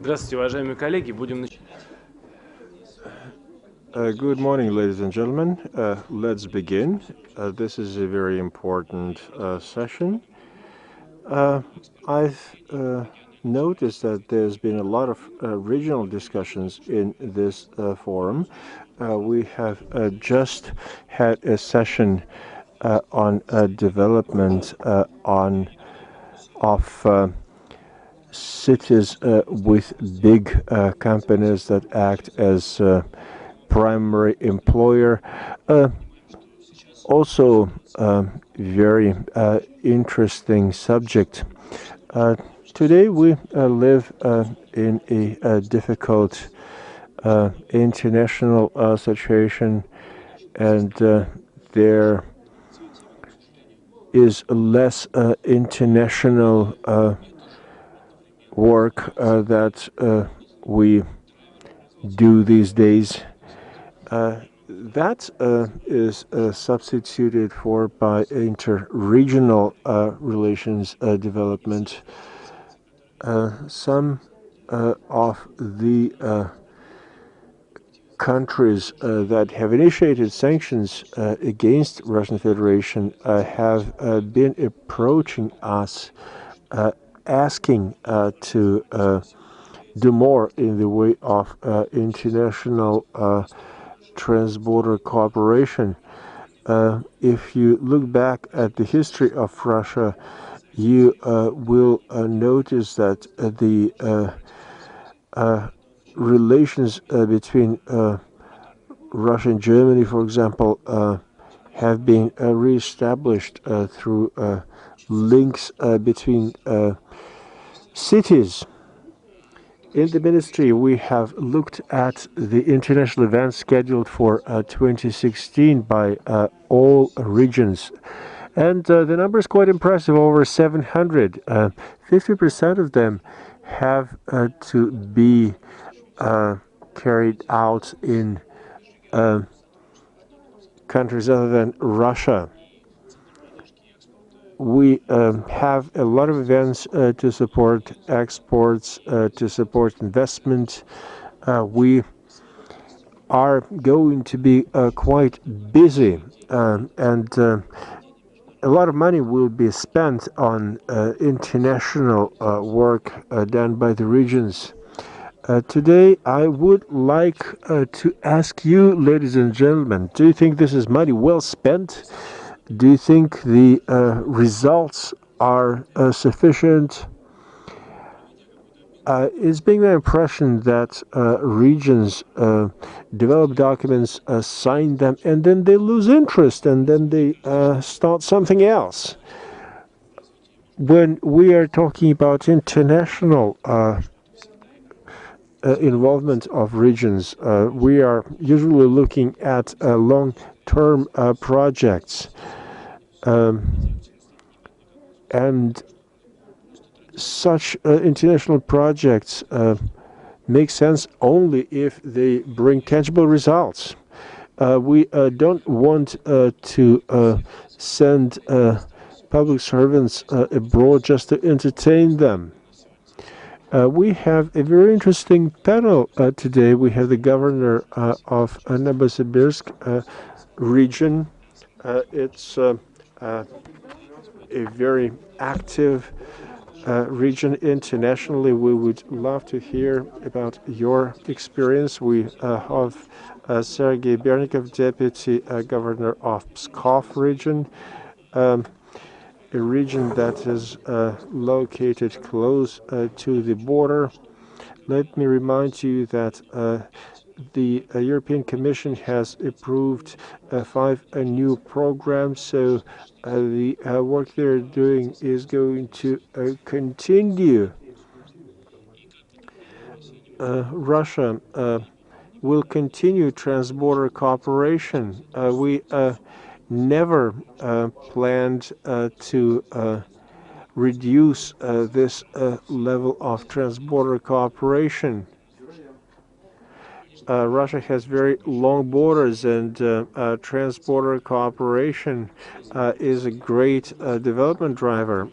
Здравствуйте, уважаемые коллеги. Будем начинать. Good morning, ladies and gentlemen. Let's begin. This is a very important session. I've noticed that there's been a lot of regional discussions in this forum. We have just had a session on development of cities with big companies that act as primary employer. Also very interesting subject. Today we live in a difficult international situation, and there is less international work that we do these days. That is substituted for by interregional relations development. Some of the countries that have initiated sanctions against Russian Federation have been approaching us, asking to do more in the way of international transborder cooperation. If you look back at the history of Russia, you will notice that the relations between Russia and Germany, for example, have been reestablished through links between cities. In the ministry, we have looked at the international events scheduled for 2016 by all regions. And the number is quite impressive, over 700. 50% of them have to be carried out in countries other than Russia. We have a lot of events to support exports, to support investment. We are going to be quite busy, and a lot of money will be spent on international work done by the regions. Today, I would like to ask you, ladies and gentlemen, do you think this is money well spent? Do you think the results are sufficient? It's being the impression that regions develop documents, sign them, and then they lose interest, and then they start something else. When we are talking about international involvement of regions, we are usually looking at long-term projects. And such international projects make sense only if they bring tangible results. We don't want to send public servants abroad just to entertain them. We have a very interesting panel today. We have the governor of Novosibirsk region. It's a very active region internationally. We would love to hear about your experience. We have Sergei Bernikov, Deputy Governor of Pskov region, a region that is located close to the border. Let me remind you that the European Commission has approved 5 new programs, so the work they're doing is going to continue. Russia will continue transborder cooperation. We never planned to reduce this level of transborder cooperation. Russia has very long borders, and transborder cooperation is a great development driver.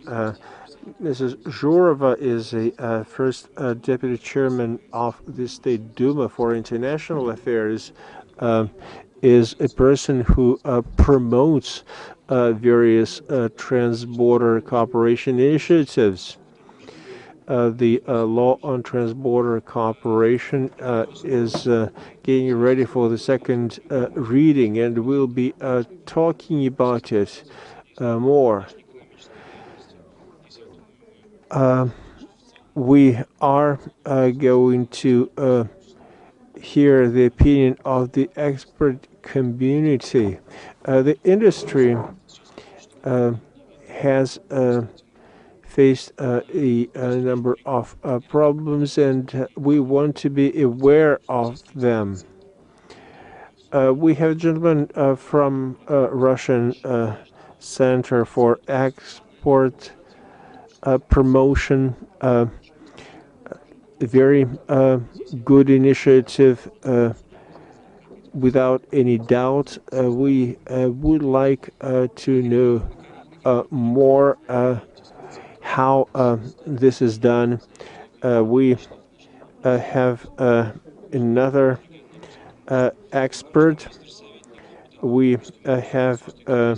Mrs. Zhurova is a first deputy chairman of the State Duma for International Affairs, is a person who promotes various trans-border cooperation initiatives. The law on trans-border cooperation is getting ready for the second reading, and we'll be talking about it more. We are going to hear the opinion of the expert community. The industry has faced a number of problems, and we want to be aware of them. We have a gentleman from Russian Center for Export Promotion, a very good initiative. Without any doubt, we would like to know more how this is done. We have another expert. We have a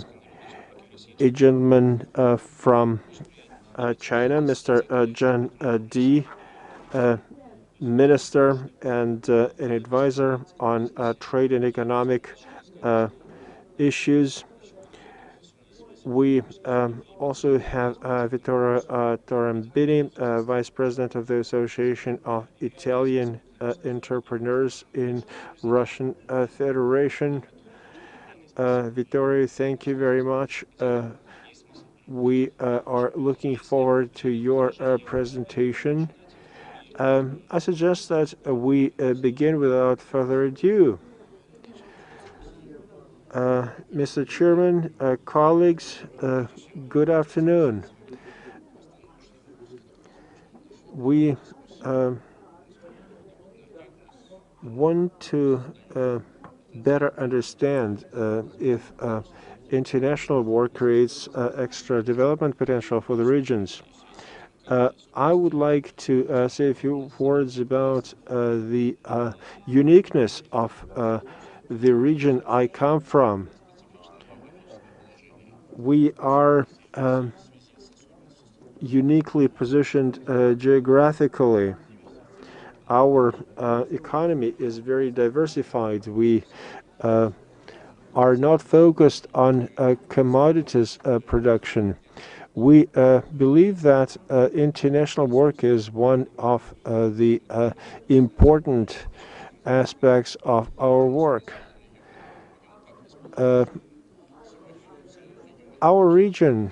gentleman from China, Mr. Zhang Di, minister and an advisor on trade and economic issues. We also have Vittorio Torambini, Vice President of the Association of Italian Entrepreneurs in Russian Federation. Vittorio, thank you very much. We are looking forward to your presentation. I suggest that we begin without further ado. Mr. Chairman, colleagues, good afternoon. We want to better understand if international work creates extra development potential for the regions. I would like to say a few words about the uniqueness of the region I come from. We are uniquely positioned geographically. Our economy is very diversified. We are not focused on commodities production. We believe that international work is one of the important aspects of our work. Our region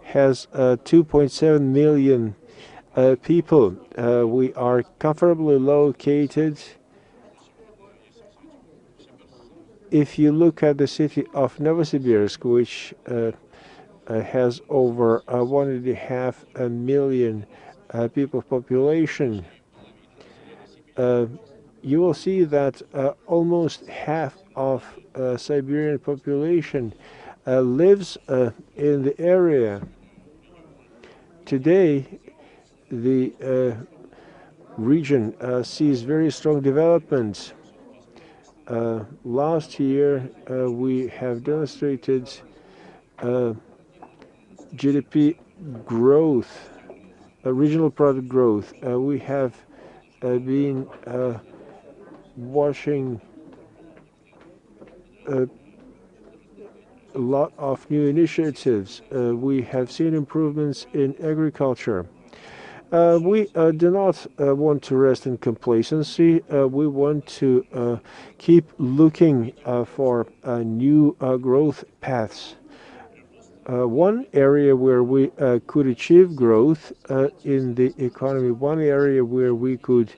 has 2.7 million people. We are comfortably located. If you look at the city of Novosibirsk, which has over 1.5 million people population, you will see that almost half of Siberian population lives in the area. Today, the region sees very strong development. Last year, we have demonstrated GDP growth, regional product growth. We have been watching a lot of new initiatives. We have seen improvements in agriculture. We do not want to rest in complacency. We want to keep looking for new growth paths. One area where we could achieve growth in the economy, one area where we could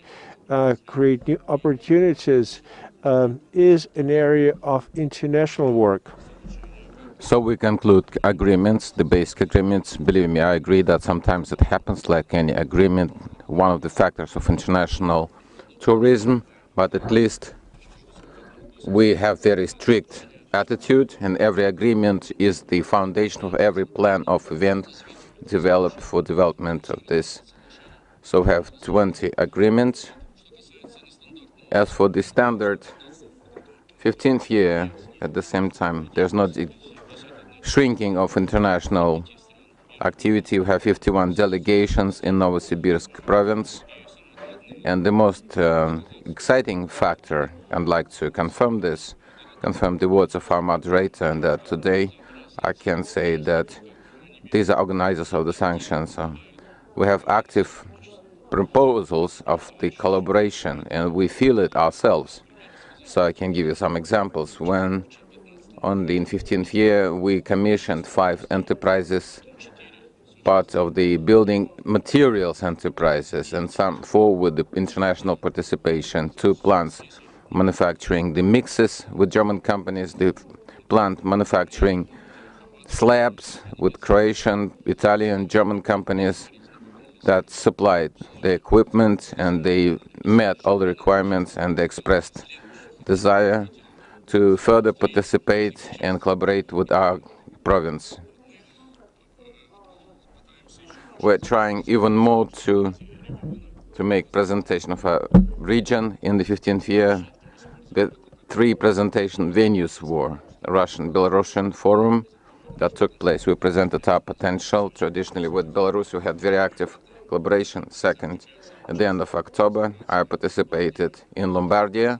create new opportunities is an area of international work. So we conclude agreements, the basic agreements. Believe me, I agree that sometimes it happens like any agreement, one of the factors of international tourism, but at least we have very strict attitude, and every agreement is the foundation of every plan of event developed for development of this. So we have 20 agreements. As for the standard 15th year, at the same time, there's not the shrinking of international activity. We have 51 delegations in Novosibirsk province. And the most exciting factor, I'd like to confirm the words of our moderator, and that today I can say that these are organizers of the sanctions. We have active proposals of the collaboration, and we feel it ourselves. So I can give you some examples. When on the 15th year, we commissioned 5 enterprises, part of the building materials enterprises, and some 4 with the international participation, 2 plants manufacturing the mixes with German companies, the plant manufacturing slabs with Croatian, Italian, German companies that supplied the equipment, and they met all the requirements, and they expressed desire to further participate and collaborate with our province. We're trying even more to make presentation of our region in the 15th year. The 3 presentation venues were a Russian-Belarusian forum that took place. We presented our potential. Traditionally with Belarus, we had very active collaboration. Second, at the end of October, I participated in Lombardia,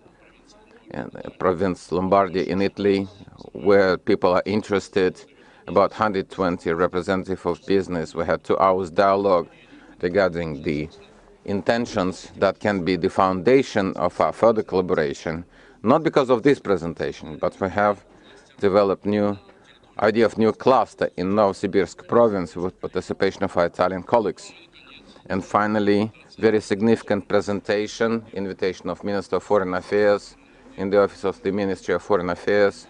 and province Lombardia in Italy, where people are interested. About 120 representatives of business. We had 2 hours dialogue regarding the intentions that can be the foundation of our further collaboration, not because of this presentation, but we have developed new idea of new cluster in Novosibirsk province with participation of our Italian colleagues. And finally, very significant presentation, invitation of Minister of Foreign Affairs in the office of the Ministry of Foreign Affairs.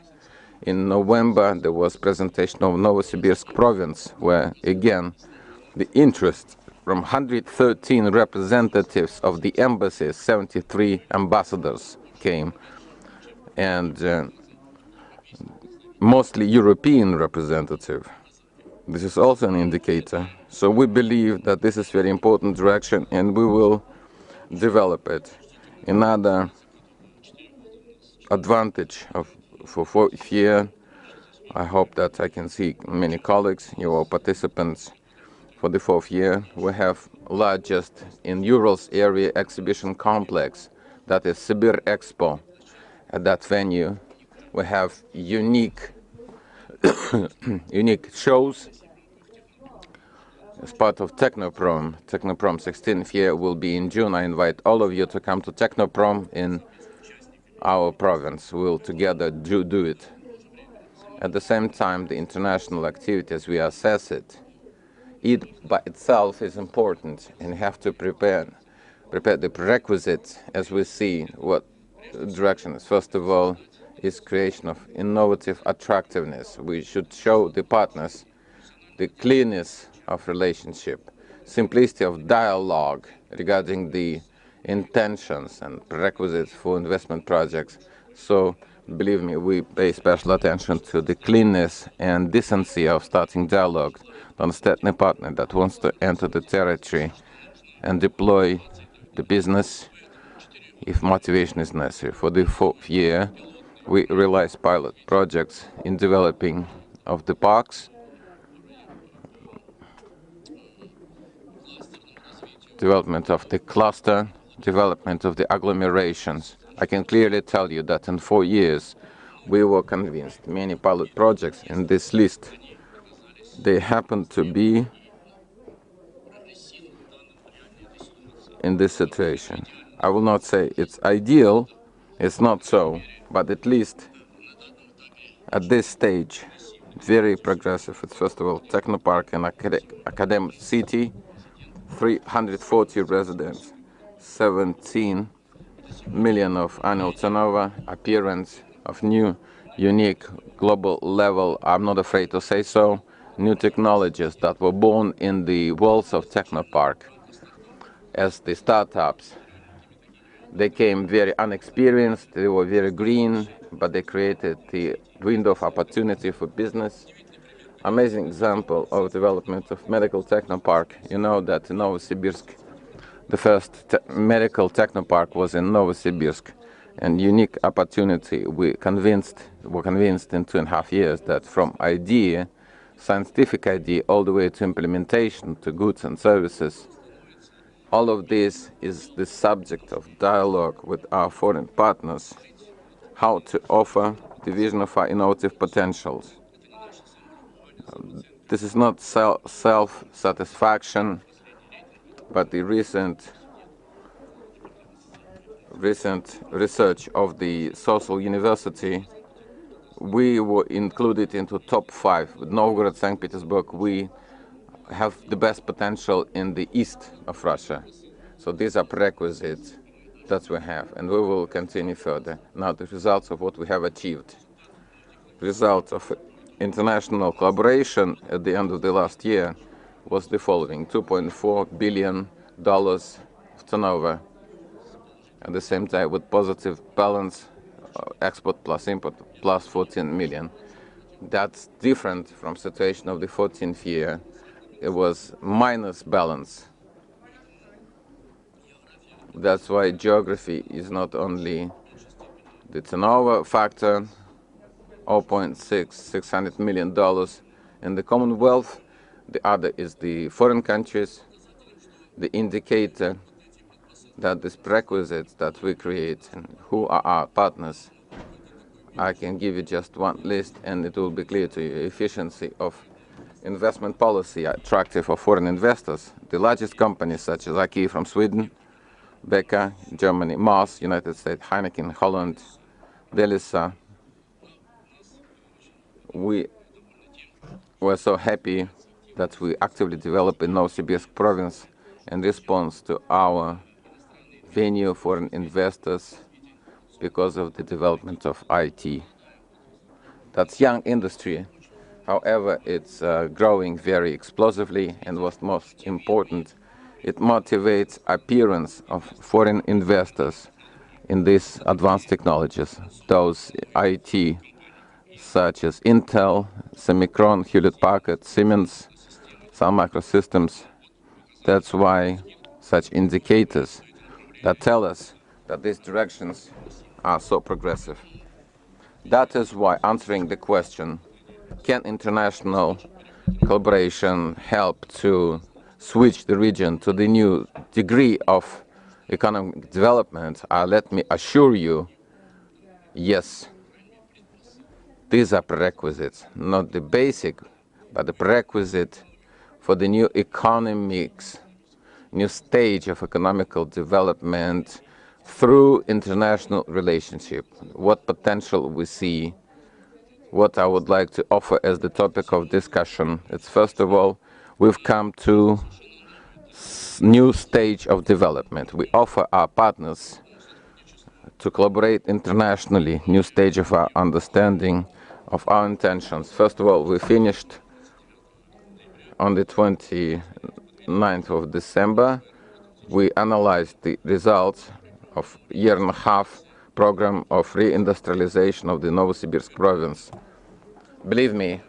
In November, there was presentation of Novosibirsk province, where, again, the interest from 113 representatives of the embassies, 73 ambassadors came, and mostly European representative. This is also an indicator. So we believe that this is a very important direction, and we will develop it. Another advantage for 4th year, I hope that I can see many colleagues, you are participants for the 4th year. We have largest in Urals area exhibition complex, that is Sibir Expo. At that venue, we have unique shows as part of Technoprom. Technoprom 16th year will be in June. I invite all of you to come to Technoprom in our province. We'll together do it. At the same time, the international activities, we assess it. It by itself is important, and we have to prepare the prerequisites as we see what direction is. First of all, is creation of innovative attractiveness. We should show the partners the clearness of relationship, simplicity of dialogue regarding the intentions and prerequisites for investment projects. So, believe me, we pay special attention to the cleanness and decency of starting dialogue to understand a partner that wants to enter the territory and deploy the business if motivation is necessary. For the 4th year, we realize pilot projects in developing of the parks, development of the cluster, development of the agglomerations. I can clearly tell you that in 4 years, we were convinced many pilot projects in this list, they happen to be in this situation. I will not say it's ideal, it's not so, but at least at this stage, very progressive. It's first of all Technopark and Academic City, 340 residents, 17 million of annual turnover, appearance of new, unique, global level, I'm not afraid to say so, new technologies that were born in the walls of Technopark. As the startups, they came very unexperienced, they were very green, but they created the window of opportunity for business. amazing example of development of medical technopark. You know that in Novosibirsk, the first medical technopark was in Novosibirsk, and unique opportunity. Were convinced in 2.5 years that from idea, scientific idea, all the way to implementation, to goods and services, all of this is the subject of dialogue with our foreign partners, how to offer the vision of our innovative potentials. This is not self-satisfaction, but the recent research of the Social University, we were included into top 5. With Novgorod, St. Petersburg, we have the best potential in the east of Russia. So these are prerequisites that we have, and we will continue further. Now the results of what we have achieved. Results of international collaboration at the end of the last year was the following: $2.4 billion of turnover. At the same time, with positive balance, export plus import plus 14 million. That's different from situation of the 14th year. It was minus balance. That's why geography is not only the turnover factor, $600 million in the Commonwealth. The other is the foreign countries, the indicator that these prerequisites that we create and who are our partners. I can give you just one list and it will be clear to you. Efficiency of investment policy, attractive for foreign investors. The largest companies such as Aki from Sweden, Becker, Germany, Mars, United States, Heineken, Holland, Delisa. We were so happy that we actively developed in Novosibirsk province in response to our venue foreign investors because of the development of IT. That's young industry. However, it's growing very explosively, and what's most important, it motivates appearance of foreign investors in these advanced technologies. Those IT such as Intel, Semicron, Hewlett-Packard, Siemens, Sun Microsystems. That's why such indicators that tell us that these directions are so progressive. That is why answering the question, can international collaboration help to switch the region to the new degree of economic development? Let me assure you, yes. These are prerequisites, not the basic, but the prerequisite for the new economics, new stage of economical development through international relationship. What potential we see, what I would like to offer as the topic of discussion. It's first of all, we've come to new stage of development. We offer our partners to collaborate internationally, new stage of our understanding of our intentions. First of all, we finished on the 29th of December. We analyzed the results of year-and-a-half program of reindustrialization of the Novosibirsk province. Believe me,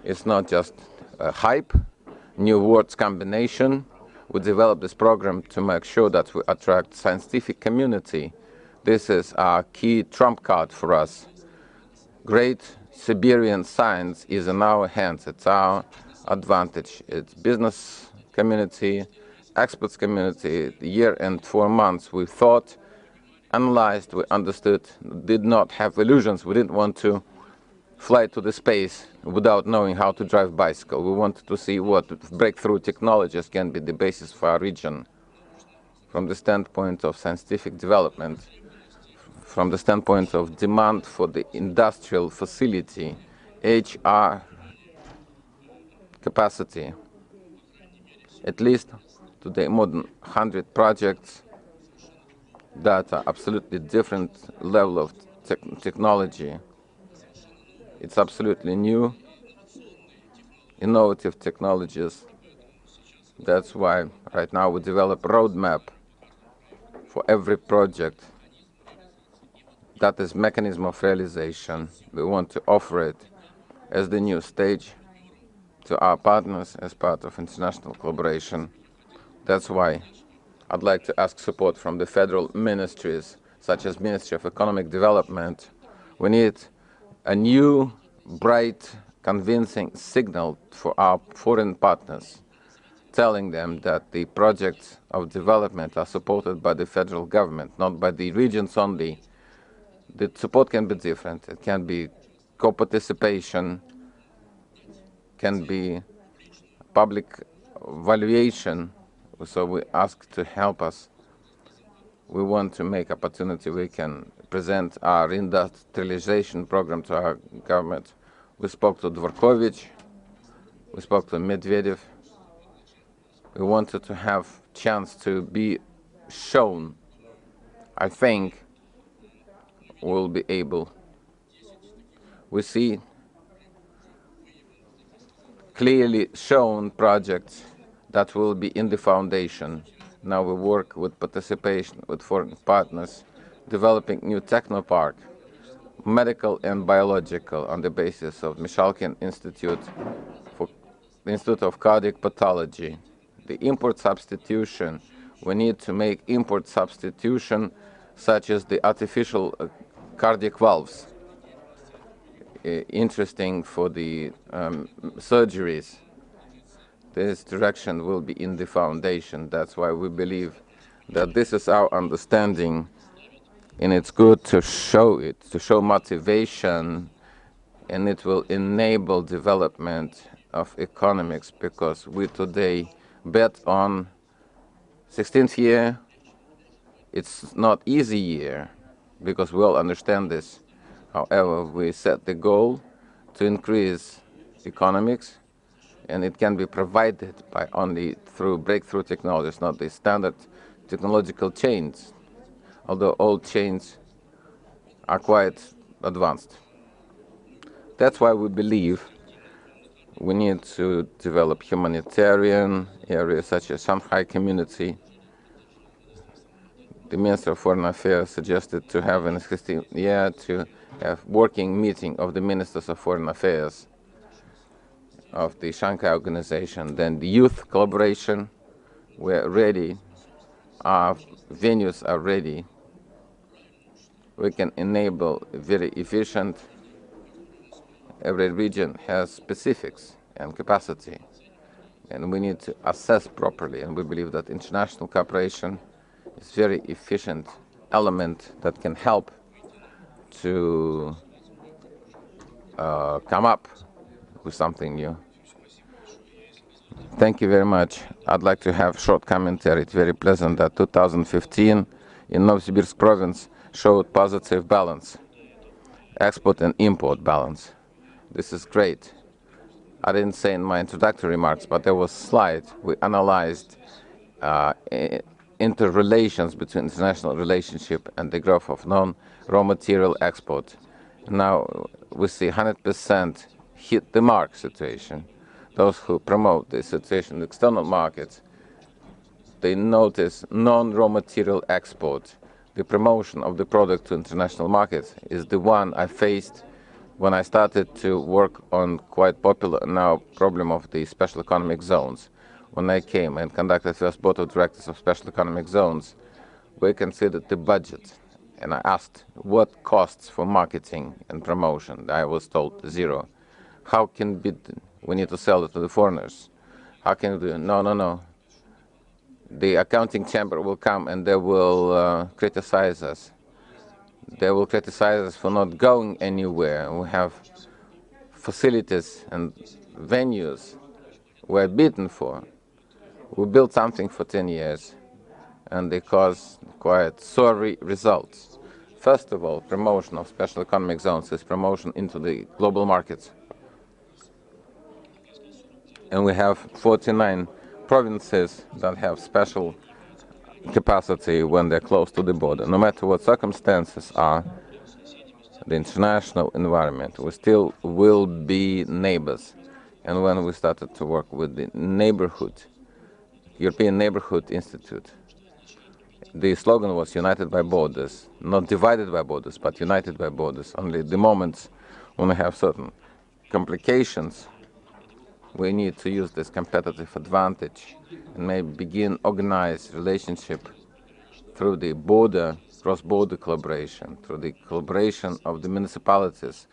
it's not just a hype, new words combination. We developed this program to make sure that we attract scientific community. This is our key trump card for us. Great Siberian science is in our hands. It's our advantage. It's business community, experts community. The year and 4 months we thought, analyzed, we understood, did not have illusions. We didn't want to fly to the space without knowing how to drive bicycle. We wanted to see what breakthrough technologies can be the basis for our region from the standpoint of scientific development, from the standpoint of demand for the industrial facility, HR capacity. At least today, more than 100 projects that are absolutely different level of technology. It's absolutely new, innovative technologies. That's why right now we develop a roadmap for every project. That is mechanism of realization. We want to offer it as the new stage to our partners as part of international collaboration. That's why I'd like to ask support from the federal ministries, such as Ministry of Economic Development. We need a new, bright, convincing signal for our foreign partners, telling them that the projects of development are supported by the federal government, not by the regions only. The support can be different. It can be co-participation, can be public valuation. So we ask to help us. We want to make opportunity. We can present our industrialization program to our government. We spoke to Dvorkovich. We spoke to Medvedev. We wanted to have chance to be shown. I think we'll be able. We see clearly shown projects that will be in the foundation. Now we work with participation with foreign partners, developing new technopark, medical and biological, on the basis of Mishalkin Institute for the Institute of Cardiac Pathology. The import substitution, we need to make import substitution such as the artificial cardiac valves. Interesting for the surgeries. This direction will be in the foundation. That's why we believe that this is our understanding, and it's good to show it, to show motivation, and it will enable development of economics, because we today bet on 16th year. It's not easy year, because we all understand this. However, we set the goal to increase economics, and it can be provided by only through breakthrough technologies, not the standard technological chains, although all chains are quite advanced. That's why we believe we need to develop humanitarian areas such as Shanghai community. The Minister of Foreign Affairs suggested to have an 16th year to have working meeting of the Ministers of Foreign Affairs of the Shanghai organization. Then the youth collaboration, we're ready, our venues are ready. We can enable very efficient. Every region has specifics and capacity, and we need to assess properly, and we believe that international cooperation is a very efficient element that can help to come up with something new. Thank you very much. I'd like to have a short commentary. It's very pleasant that 2015 in Novosibirsk province showed positive balance, export and import balance. This is great. I didn't say in my introductory remarks, but there was a slide. We analyzed interrelations between international relationship and the growth of non-raw material export. Now we see 100% hit the mark situation. Those who promote the situation in the external markets, they notice non-raw material export. The promotion of the product to international markets is the one I faced when I started to work on quite popular now problem of the special economic zones. When I came and conducted first board of directors of special economic zones, we considered the budget, and I asked what costs for marketing and promotion. I was told zero. How can be? We need to sell it to the foreigners. How can we do? No. The accounting chamber will come and they will criticize us. They will criticize us for not going anywhere. We have facilities and venues we're beaten for. We built something for 10 years, and they caused quite sorry results. First of all, promotion of special economic zones is promotion into the global markets. And we have 49 provinces that have special capacity when they're close to the border. No matter what circumstances are, the international environment, we still will be neighbors. And when we started to work with the neighborhood, European Neighborhood Institute, the slogan was united by borders, not divided by borders, but united by borders. Only the moments when we have certain complications, we need to use this competitive advantage and maybe begin organized relationship through the cross-border collaboration, through the collaboration of the municipalities,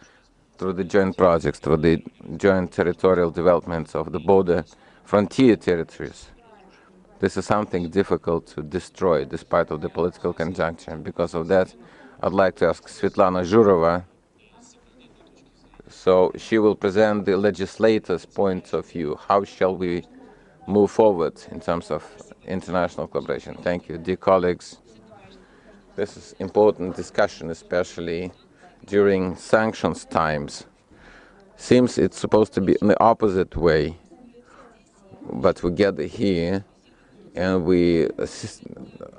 through the joint projects, through the joint territorial developments of the border frontier territories. This is something difficult to destroy despite of the political conjuncture. Because of that, I'd like to ask Svetlana Zhurova, so she will present the legislators' points of view. How shall we move forward in terms of international collaboration? Thank you. Dear colleagues, this is important discussion, especially during sanctions times. Seems it's supposed to be in the opposite way, but we gather here and we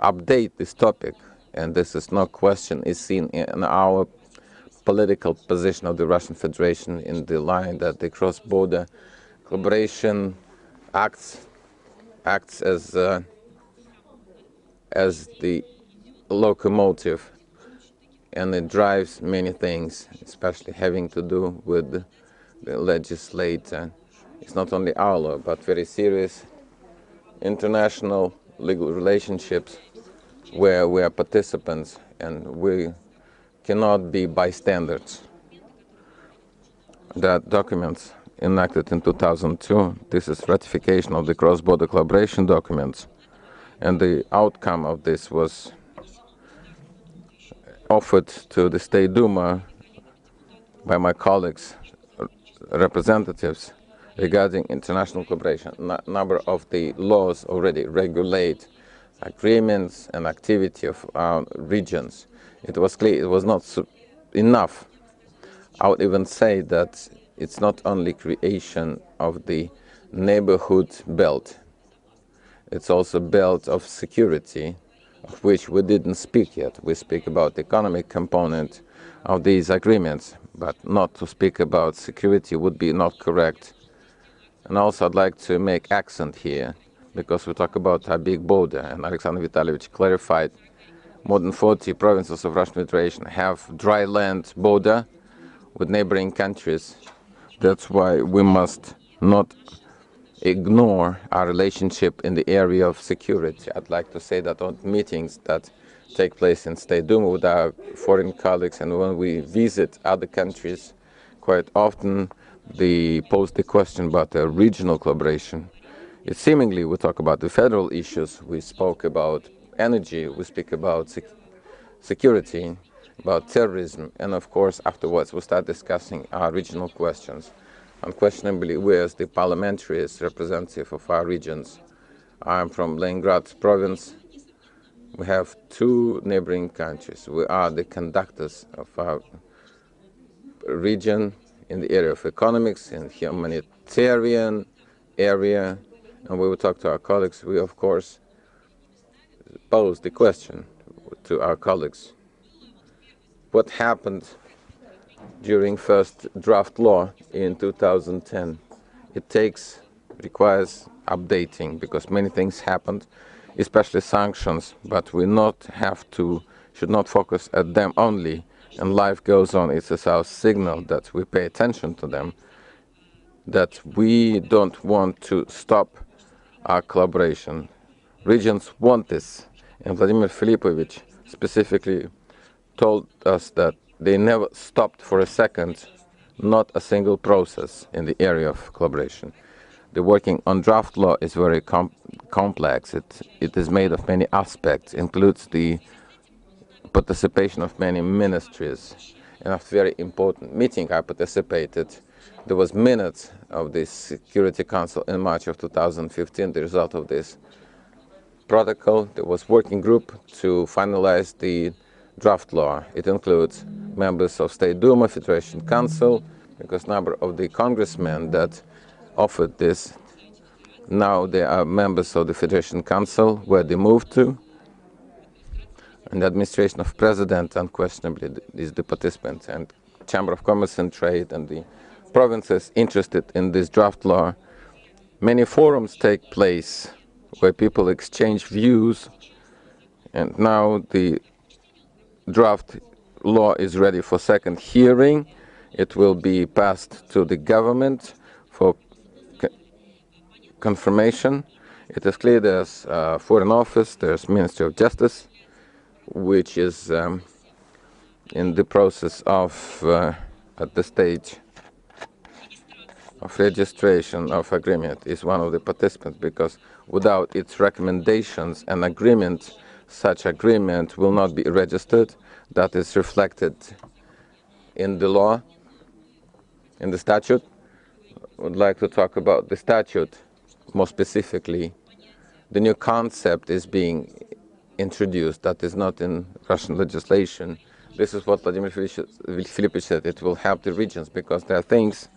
update this topic, and this is no question is seen in our political position of the Russian Federation in the line that the cross-border collaboration acts as the locomotive, and it drives many things, especially having to do with the legislator. It's not only our law, but very serious international legal relationships where we are participants and we cannot be bystanders. That documents enacted in 2002, this is ratification of the cross-border collaboration documents, and the outcome of this was offered to the State Duma by my colleagues, representatives, regarding international collaboration. Number of the laws already regulate agreements and activity of our regions. It was clear it was not enough. I would even say that it's not only creation of the neighborhood belt, it's also belt of security, of which we didn't speak yet. We speak about the economic component of these agreements, but not to speak about security would be not correct. And also I'd like to make accent here, because we talk about a big border, and Alexander Vitalyevich clarified more than 40 provinces of Russian Federation have dry land border with neighboring countries. That's why we must not ignore our relationship in the area of security. I'd like to say that on meetings that take place in State Duma with our foreign colleagues, and when we visit other countries, quite often they pose the question about the regional collaboration. It seemingly we talk about the federal issues, we spoke about energy, we speak about security, about terrorism, and of course afterwards we start discussing our regional questions. Unquestionably, we as the parliamentary representative of our regions, I'm from Leningrad province, we have two neighboring countries. We are the conductors of our region in the area of economics and humanitarian area, and we will talk to our colleagues. We of course pose the question to our colleagues: what happened during first draft law in 2010? It requires updating because many things happened, especially sanctions, but should not focus at them only, and life goes on. It's our signal that we pay attention to them, that we don't want to stop our collaboration. Regions want this, and Vladimir Filipovich specifically told us that they never stopped for a second, not a single process in the area of collaboration. The working on draft law is very complex. It is made of many aspects, includes the participation of many ministries. In a very important meeting I participated, there was minutes of the Security Council in March of 2015. The result of this protocol, there was working group to finalize the draft law. It includes members of State Duma, Federation Council, because number of the congressmen that offered this, now they are members of the Federation Council, where they moved to, and the administration of President unquestionably is the participant, and Chamber of Commerce and Trade and the provinces interested in this draft law. Many forums take place where people exchange views, and now the draft law is ready for second hearing. It will be passed to the government for confirmation. It is clear there's Foreign Office, there's Ministry of Justice, which is in the process of, at the stage of registration of agreement, is one of the participants, because without its recommendations and agreement, such agreement will not be registered. That is reflected in the law, in the statute. I would like to talk about the statute more specifically. The new concept is being introduced that is not in Russian legislation. This is what Vladimir Filipovich said. It will help the regions because there are things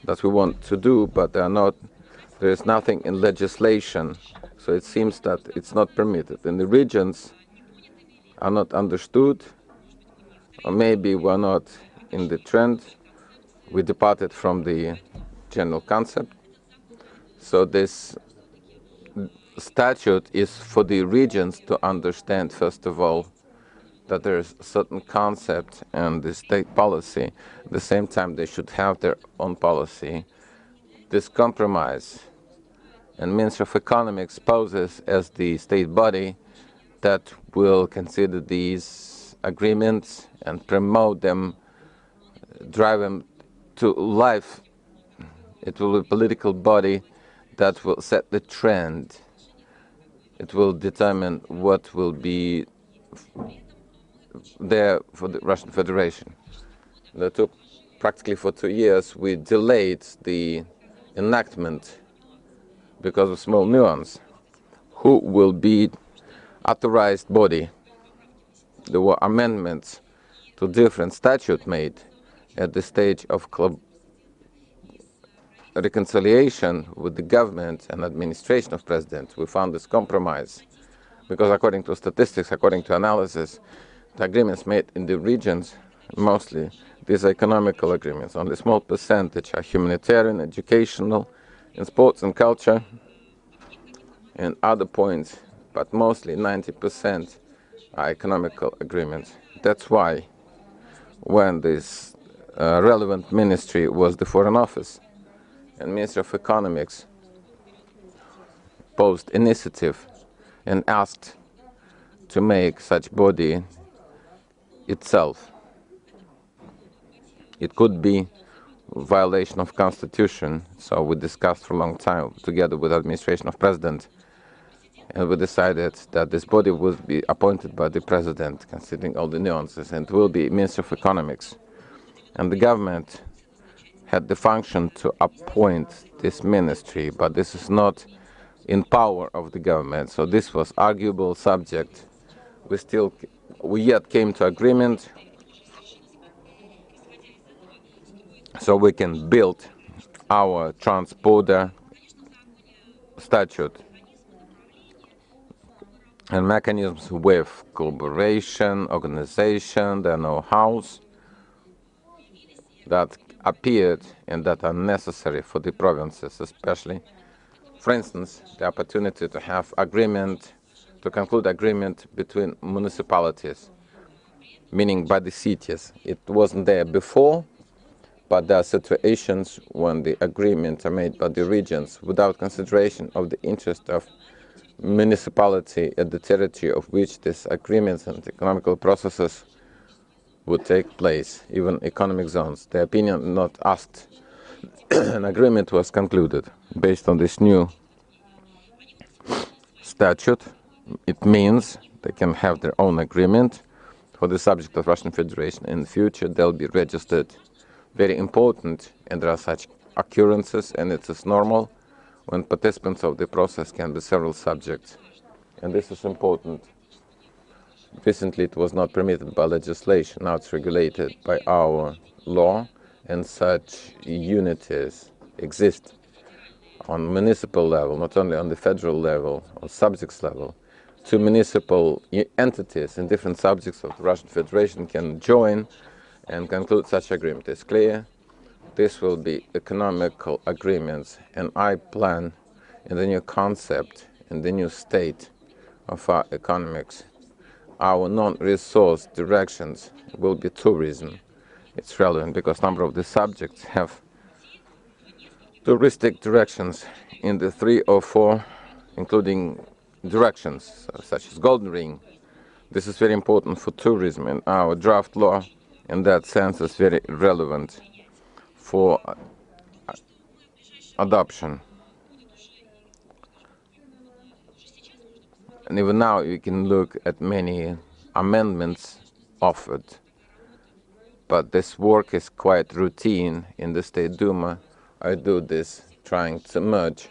that we want to do, but there is nothing in legislation. So it seems that it's not permitted. And the regions are not understood, or maybe we're not in the trend. We departed from the general concept. So this statute is for the regions to understand, first of all, that there is a certain concept and the state policy. At the same time, they should have their own policy. This compromise and Ministry of Economics poses as the state body that will consider these agreements and promote them, drive them to life. It will be a political body that will set the trend. It will determine what will be there for the Russian Federation. That took practically for 2 years. We delayed the enactment because of small nuance. Who will be authorized body? There were amendments to different statutes made at the stage of reconciliation with the government and administration of president. We found this compromise because according to statistics, according to analysis, the agreements made in the regions, mostly these are economical agreements. Only a small percentage are humanitarian, educational, in sports and culture, and other points, but mostly 90% are economical agreements. That's why when this relevant ministry was the Foreign Office, and Ministry of Economics posed initiative and asked to make such body itself. It could be violation of constitution, so we discussed for a long time together with the administration of president, and we decided that this body would be appointed by the president, considering all the nuances, and will be Ministry of Economics. And the government had the function to appoint this ministry, but this is not in power of the government, so this was arguable subject. We yet came to agreement, so we can build our transborder statute and mechanisms with collaboration, organization, the know-hows that appeared and that are necessary for the provinces, especially. For instance, the opportunity to have agreement, to conclude agreement between municipalities, meaning by the cities. It wasn't there before, but there are situations when the agreements are made by the regions without consideration of the interest of municipality at the territory of which these agreements and economical processes would take place, even economic zones. The opinion not asked. An agreement was concluded based on this new statute. It means they can have their own agreement for the subject of Russian Federation. In the future, they'll be registered. Very important, and there are such occurrences, and it is normal when participants of the process can be several subjects. And this is important. Recently, it was not permitted by legislation. Now it's regulated by our law, and such unities exist on municipal level, not only on the federal level or subjects level. Two municipal entities in different subjects of the Russian Federation can join and conclude such agreement. It's clear this will be economical agreements, and I plan in the new concept, in the new state of our economics, our non-resource directions will be tourism. It's relevant because a number of the subjects have touristic directions in the 3 or 4, including directions such as Golden Ring. This is very important for tourism, and our draft law in that sense is very relevant for adoption. And even now you can look at many amendments offered, but this work is quite routine in the State Duma. I do this trying to merge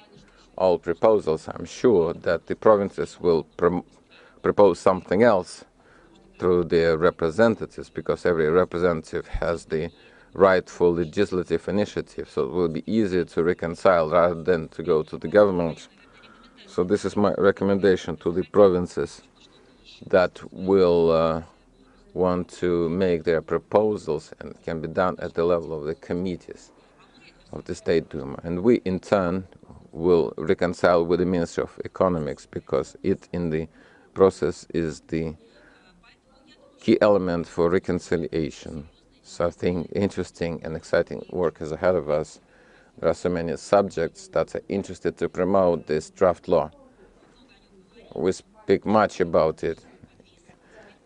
all proposals. I'm sure that the provinces will propose something else through their representatives, because every representative has the rightful legislative initiative, so it will be easier to reconcile rather than to go to the government. So this is my recommendation to the provinces that will want to make their proposals, and can be done at the level of the committees of the State Duma. And we, in turn, will reconcile with the Ministry of Economics, because it, in the process, is the key element for reconciliation. So I think interesting and exciting work is ahead of us. There are so many subjects that are interested to promote this draft law. We speak much about it.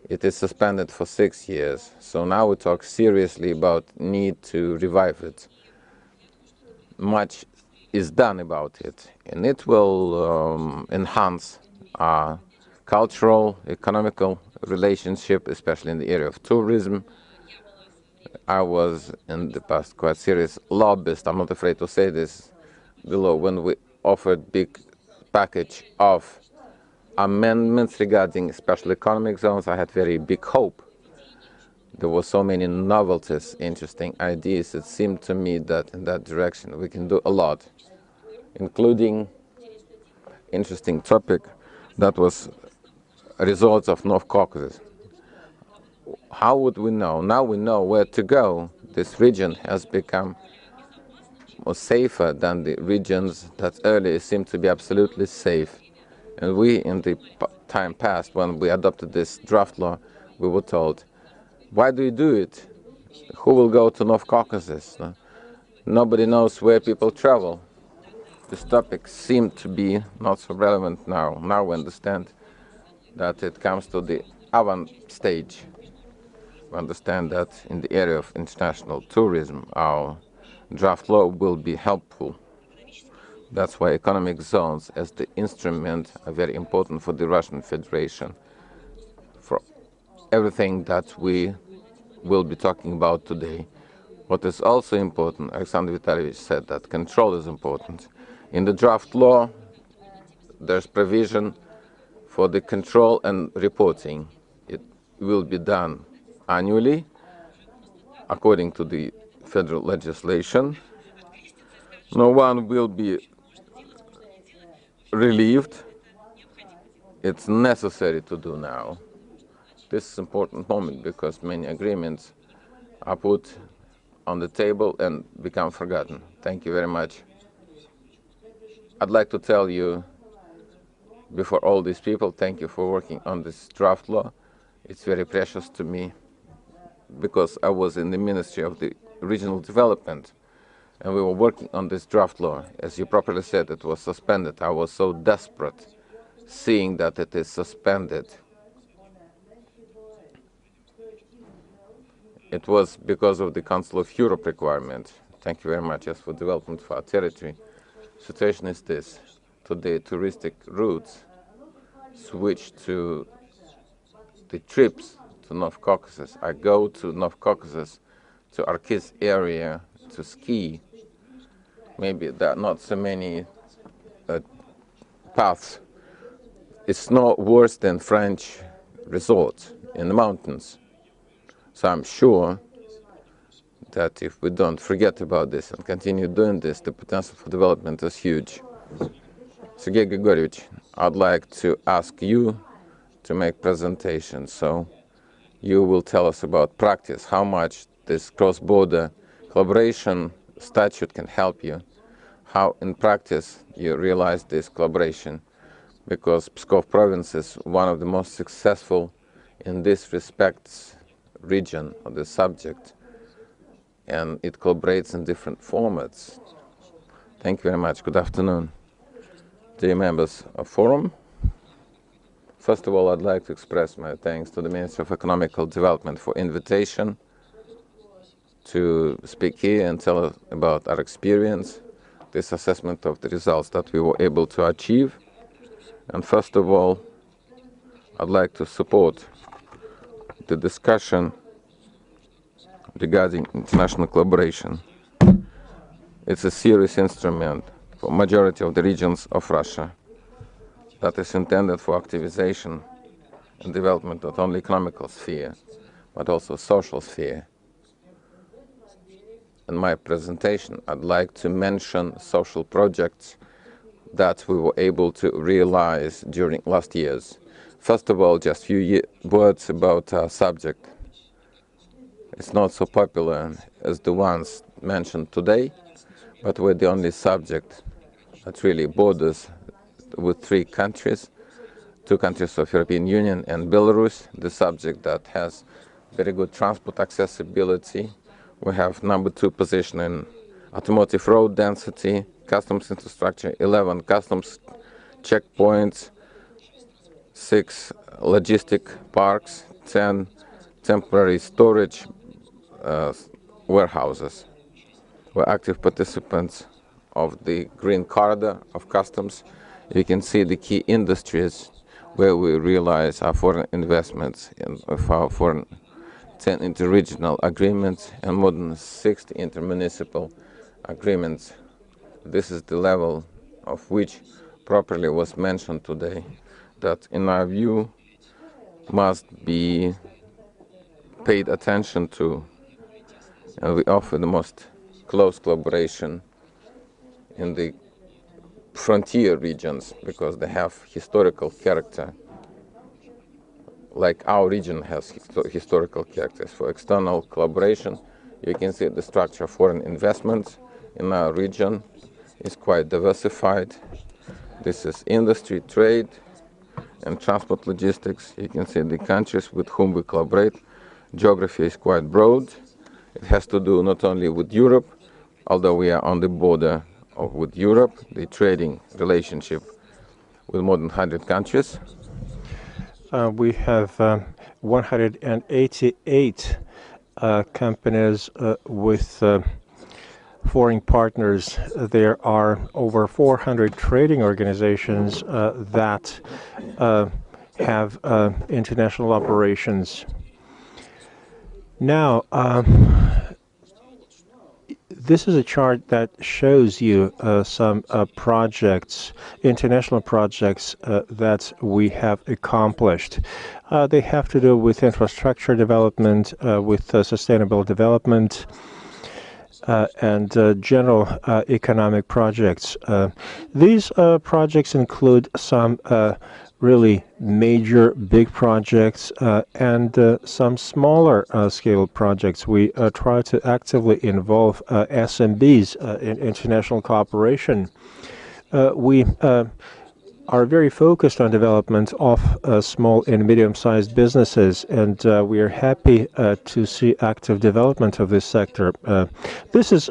It is suspended for 6 years, so now we talk seriously about need to revive it. Much is done about it, and it will enhance our cultural, economical relationship, especially in the area of tourism. I was in the past quite serious lobbyist, I'm not afraid to say this, below, when we offered big package of amendments regarding special economic zones. I had very big hope. There were so many novelties, interesting ideas. It seemed to me that in that direction we can do a lot, including interesting topic that was results of North Caucasus. How would we know? Now we know where to go. This region has become more safer than the regions that earlier seemed to be absolutely safe. And we, in the time past, when we adopted this draft law, we were told, why do you do it? Who will go to North Caucasus? Nobody knows where people travel. This topic seemed to be not so relevant now. Now we understand that it comes to the avant stage. We understand that in the area of international tourism, our draft law will be helpful. That's why economic zones as the instrument are very important for the Russian Federation, for everything that we will be talking about today. What is also important, Alexander Vitalyevich said that control is important. In the draft law, there's provision for the control and reporting. It will be done annually, according to the federal legislation. No one will be relieved. It's necessary to do now. This is an important moment because many agreements are put on the table and become forgotten. Thank you very much. I'd like to tell you, before all these people, thank you for working on this draft law. It's very precious to me because I was in the Ministry of the Regional Development and we were working on this draft law. As you properly said, it was suspended. I was so desperate seeing that it is suspended. It was because of the Council of Europe requirement. Thank you very much. As for development for our territory, situation is this. Today, touristic routes switch to the trips to North Caucasus. I go to North Caucasus, to Arkiz area, to ski. Maybe there are not so many paths. It's not worse than French resorts in the mountains. So I'm sure that if we don't forget about this and continue doing this, the potential for development is huge. Sergei Grigorьevich, I'd like to ask you to make presentation. So you will tell us about practice, how much this cross-border collaboration statute can help you, how in practice you realize this collaboration, because Pskov province is one of the most successful in this respect region of the subject, and it collaborates in different formats. Thank you very much. Good afternoon, dear members of Forum. First of all, I'd like to express my thanks to the Ministry of Economical Development for invitation to speak here and tell us about our experience, this assessment of the results that we were able to achieve. And first of all, I'd like to support the discussion regarding international collaboration. It's a serious instrument for majority of the regions of Russia that is intended for activization and development not only economical sphere, but also social sphere. In my presentation, I'd like to mention social projects that we were able to realize during last years. First of all, just a few words about our subject. It's not so popular as the ones mentioned today, but we're the only subject that really borders with 3 countries, 2 countries of European Union and Belarus, the subject that has very good transport accessibility. We have number 2 position in automotive road density, customs infrastructure, 11 customs checkpoints, 6 logistic parks, 10 temporary storage warehouses. We're active participants of the Green Corridor of Customs. You can see the key industries where we realize our foreign investments of our foreign 10 interregional agreements and more than 60 intermunicipal agreements. This is the level of which properly was mentioned today, that in our view must be paid attention to, and we offer the most close collaboration in the frontier regions because they have historical character, like our region has historical characters. For external collaboration, you can see the structure of foreign investments in our region is quite diversified. This is industry, trade, and transport logistics. You can see the countries with whom we collaborate. Geography is quite broad. It has to do not only with Europe, although we are on the border with Europe, the trading relationship with more than 100 countries. We have 188 companies with foreign partners. There are over 400 trading organizations that have international operations. Now, this is a chart that shows you some projects, international projects that we have accomplished. They have to do with infrastructure development, with sustainable development, and general economic projects. These projects include some really major big projects and some smaller scale projects. We try to actively involve SMBs in international cooperation. We are very focused on development of small and medium-sized businesses, and we are happy to see active development of this sector. This is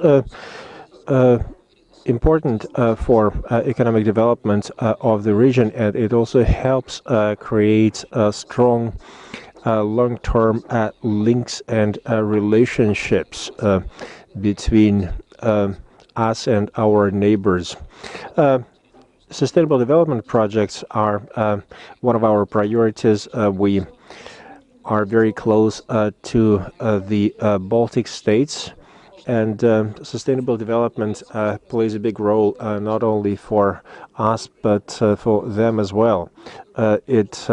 important for economic development of the region, and it also helps create strong long-term links and relationships between us and our neighbors. Sustainable development projects are one of our priorities. We are very close to the Baltic states, and sustainable development plays a big role not only for us but for them as well. It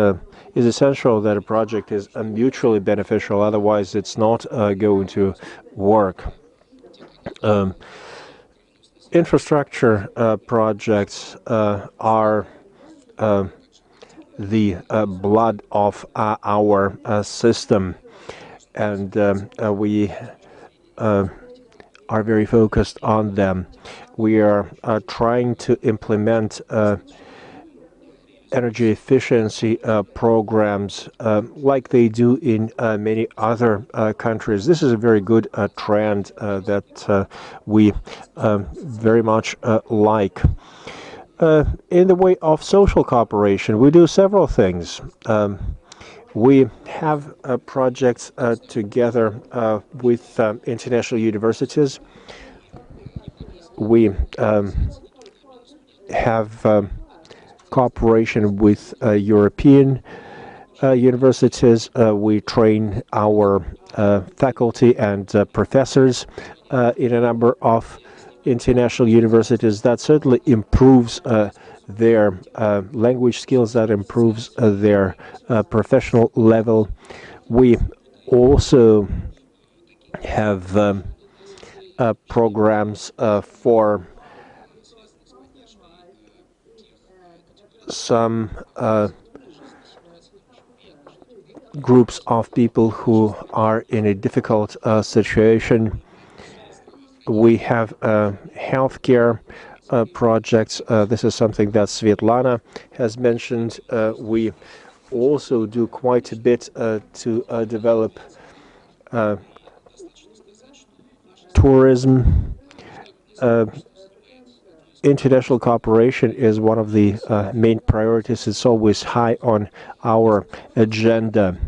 is essential that a project is mutually beneficial, otherwise it's not going to work. Infrastructure projects are the blood of our system, and we are very focused on them. We are trying to implement energy efficiency programs like they do in many other countries. This is a very good trend that we very much like. In the way of social cooperation, we do several things. We have projects together with international universities. We have cooperation with European universities. We train our faculty and professors in a number of international universities. That certainly improves their language skills, that improves their professional level. We also have programs for some groups of people who are in a difficult situation. We have healthcare projects. This is something that Svetlana has mentioned. We also do quite a bit to develop tourism. International cooperation is one of the main priorities. It's always high on our agenda.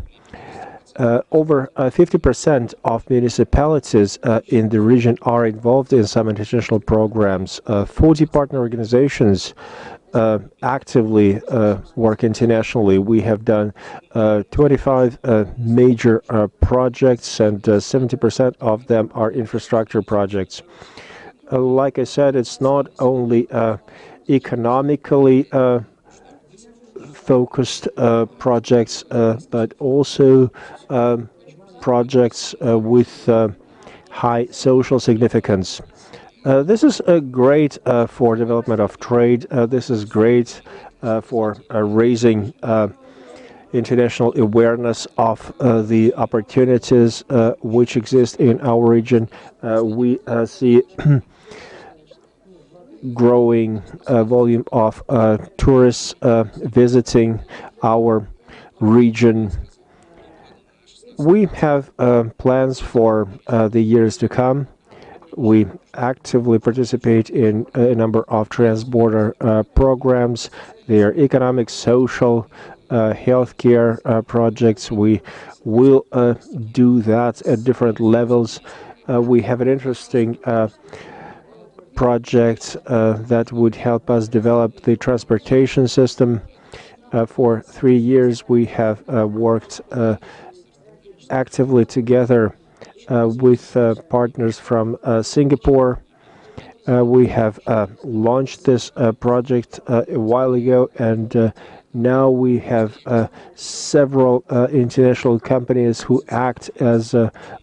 Over 50% of municipalities in the region are involved in some international programs. 40 partner organizations actively work internationally. We have done 25 major projects, and 70% of them are infrastructure projects. Like I said, it's not only economically focused projects, but also projects with high social significance. This is great for development of trade. This is great for raising international awareness of the opportunities which exist in our region. We see growing volume of tourists visiting our region. We have plans for the years to come. We actively participate in a number of trans-border programs. They are economic, social, healthcare projects. We will do that at different levels. We have an interesting project that would help us develop the transportation system. For 3 years, we have worked actively together with partners from Singapore. We have launched this project a while ago, and now we have several international companies who act as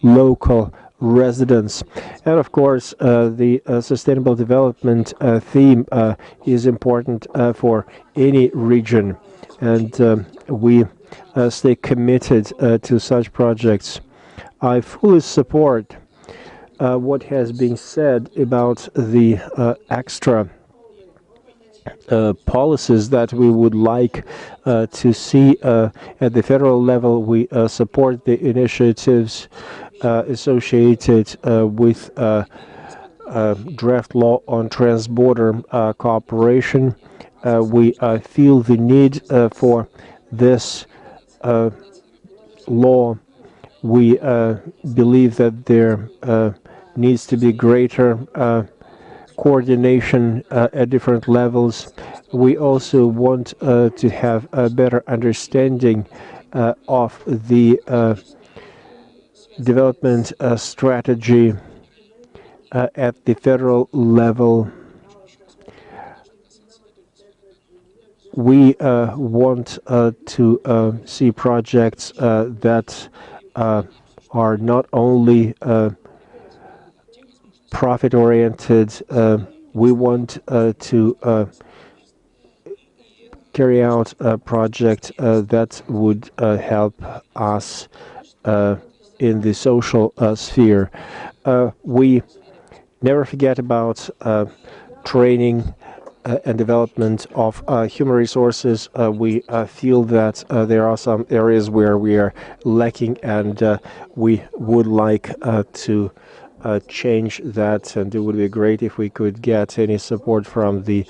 local residents. And of course, the sustainable development theme is important for any region, and we stay committed to such projects. I fully support what has been said about the extra policies that we would like to see at the federal level. We support the initiatives associated with draft law on trans-border cooperation. We feel the need for this law. We believe that there needs to be greater coordination at different levels. We also want to have a better understanding of the development strategy at the federal level. We want to see projects that are not only profit-oriented. We want to carry out a project that would help us in the social sphere. We never forget about training and development of human resources. We feel that there are some areas where we are lacking, and we would like to change that, and it would be great if we could get any support from the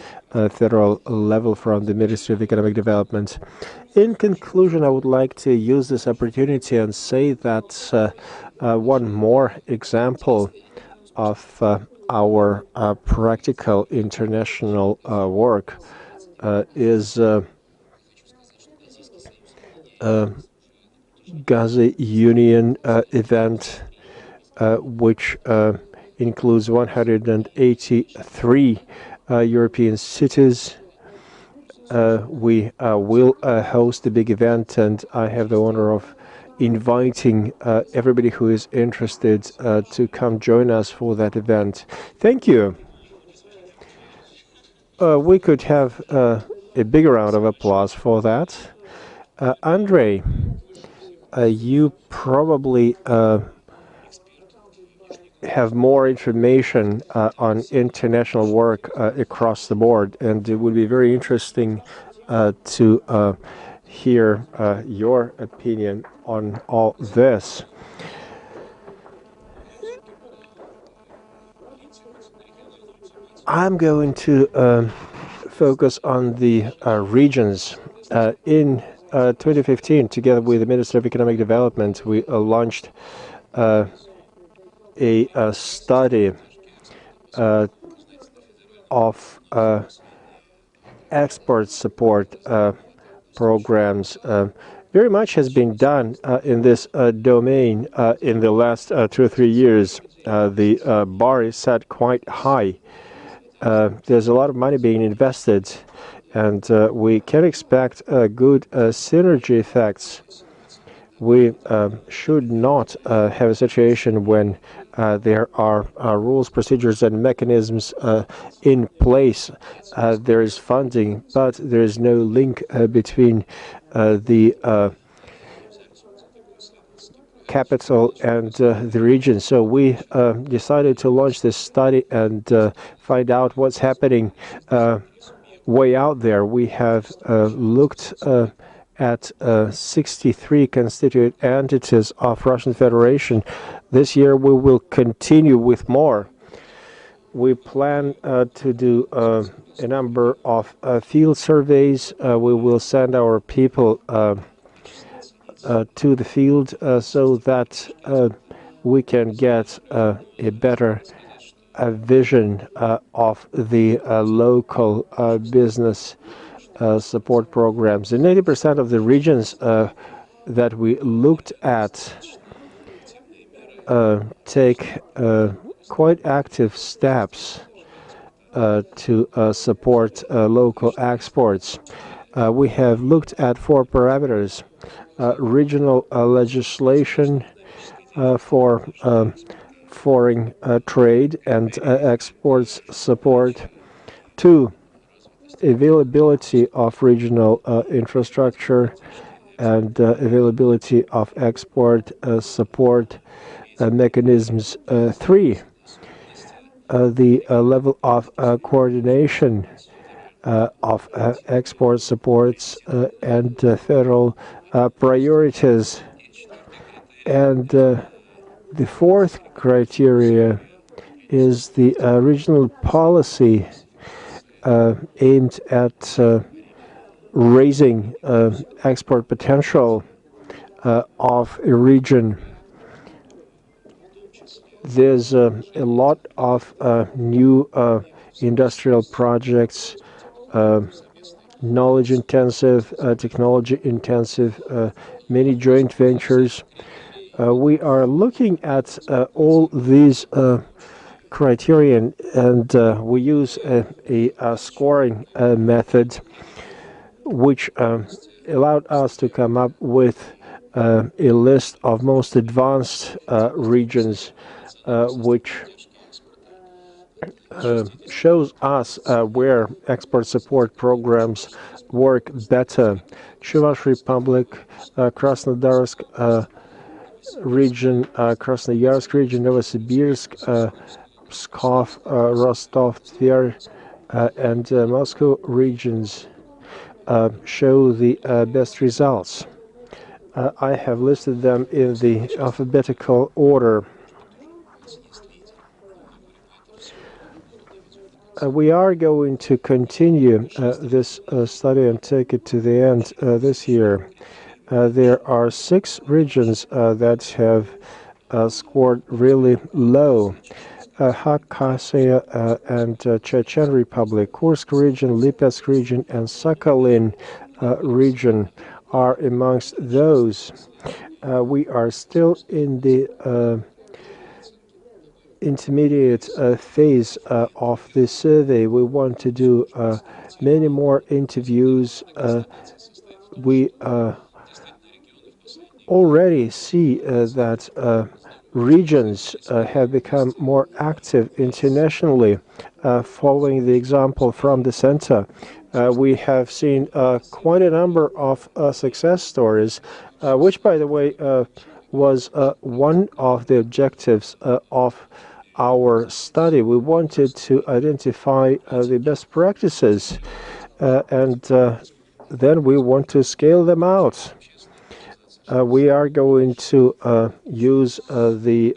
federal level, from the Ministry of Economic Development. In conclusion, I would like to use this opportunity and say that one more example of our practical international work is Gazi Union event, which includes 183 European cities. We will host a big event, and I have the honor of inviting everybody who is interested to come join us for that event. Thank you. We could have a bigger round of applause for that. Andrei, you probably have more information on international work across the board, and it would be very interesting to hear your opinion on all this. I'm going to focus on the regions. In 2015, together with the Ministry of Economic Development, we launched a study of export support programs. Very much has been done in this domain in the last 2 or 3 years. The bar is set quite high. There's a lot of money being invested, and we can expect good synergy effects. We should not have a situation when there are rules, procedures, and mechanisms in place. There is funding, but there is no link between the capital and the region. So we decided to launch this study and find out what's happening way out there. We have looked at 63 constituent entities of Russian Federation. This year we will continue with more. We plan to do a number of field surveys. We will send our people to the field so that we can get a better vision of the local business support programs. In 80% of the regions that we looked at take quite active steps to support local exports. We have looked at 4 parameters: regional legislation for foreign trade and exports support. 2, availability of regional infrastructure and availability of export support mechanisms. 3, the level of coordination of export supports and federal priorities. And the 4th criteria is the regional policy aimed at raising export potential of a region. There's a lot of new industrial projects, knowledge-intensive, technology-intensive, many joint ventures. We are looking at all these criterion, and we use a scoring method which allowed us to come up with a list of most advanced regions, which shows us where export support programs work better. Chuvash Republic, Krasnodarsk region, Krasnoyarsk region, Novosibirsk, Pskov, Rostov, Tver, and Moscow regions show the best results. I have listed them in the alphabetical order. We are going to continue this study and take it to the end this year. There are 6 regions that have scored really low. Khakassia and Chechen Republic, Kursk region, Lipetsk region, and Sakhalin region are amongst those. We are still in the intermediate phase of this survey. We want to do many more interviews. We already see that regions have become more active internationally, following the example from the center. We have seen quite a number of success stories, which, by the way, was one of the objectives of our study. We wanted to identify the best practices, and then we want to scale them out. We are going to use the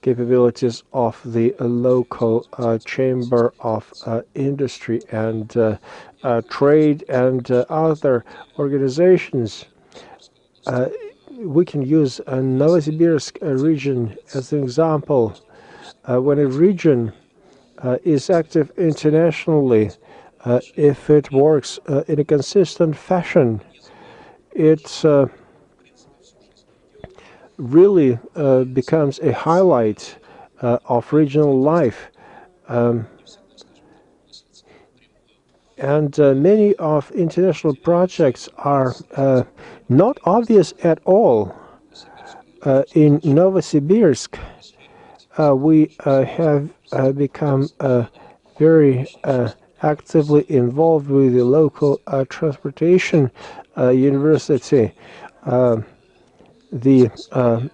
capabilities of the local chamber of industry and trade and other organizations. We can use a Novosibirsk region as an example. When a region is active internationally, if it works in a consistent fashion, it really becomes a highlight of regional life. And many of international projects are not obvious at all. In Novosibirsk, we have become very actively involved with the local transportation university. The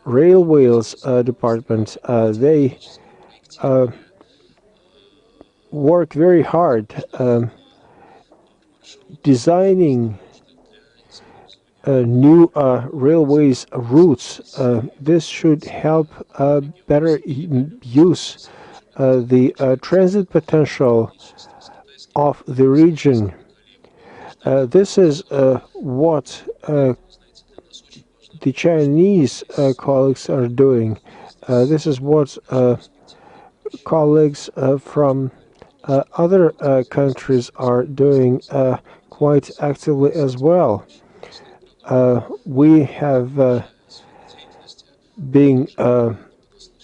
railways department, they work very hard designing new railways routes. This should help better use the transit potential of the region. This is what the Chinese colleagues are doing. This is what colleagues from other countries are doing quite actively as well. We have been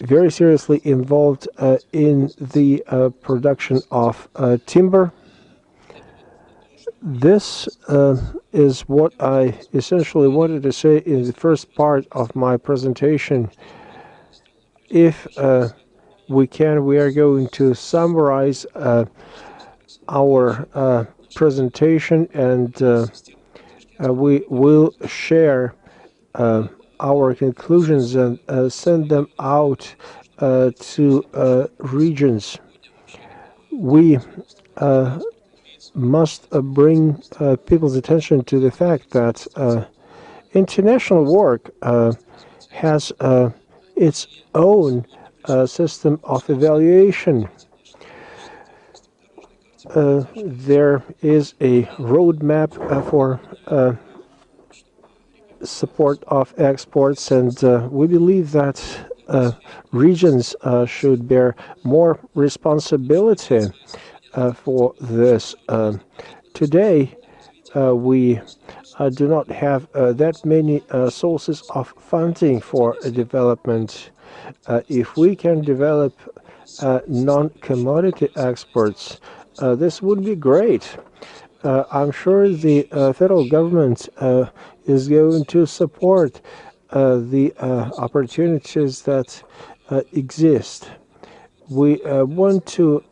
very seriously involved in the production of timber. This is what I essentially wanted to say in the first part of my presentation. If we can, we are going to summarize our presentation, and we will share our conclusions and send them out to regions. We must bring people's attention to the fact that international work has its own system of evaluation. There is a roadmap for support of exports, and we believe that regions should bear more responsibility for this. Today, we do not have that many sources of funding for development. If we can develop non-commodity exports, this would be great. I'm sure the federal government is going to support the opportunities that exist. We want to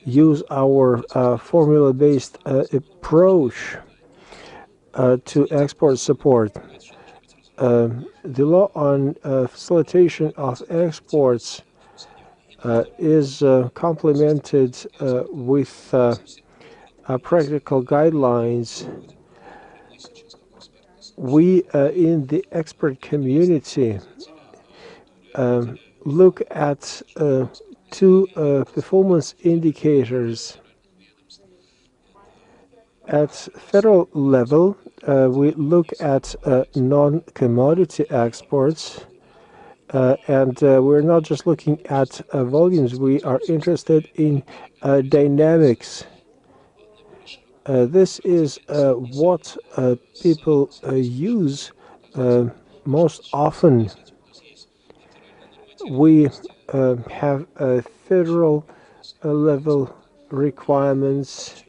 use our formula-based approach to export support. The law on facilitation of exports is complemented with practical guidelines. We in the expert community look at two performance indicators. At federal level, we look at non-commodity exports, and we're not just looking at volumes, we are interested in dynamics. This is what people use most often. We have federal level requirements.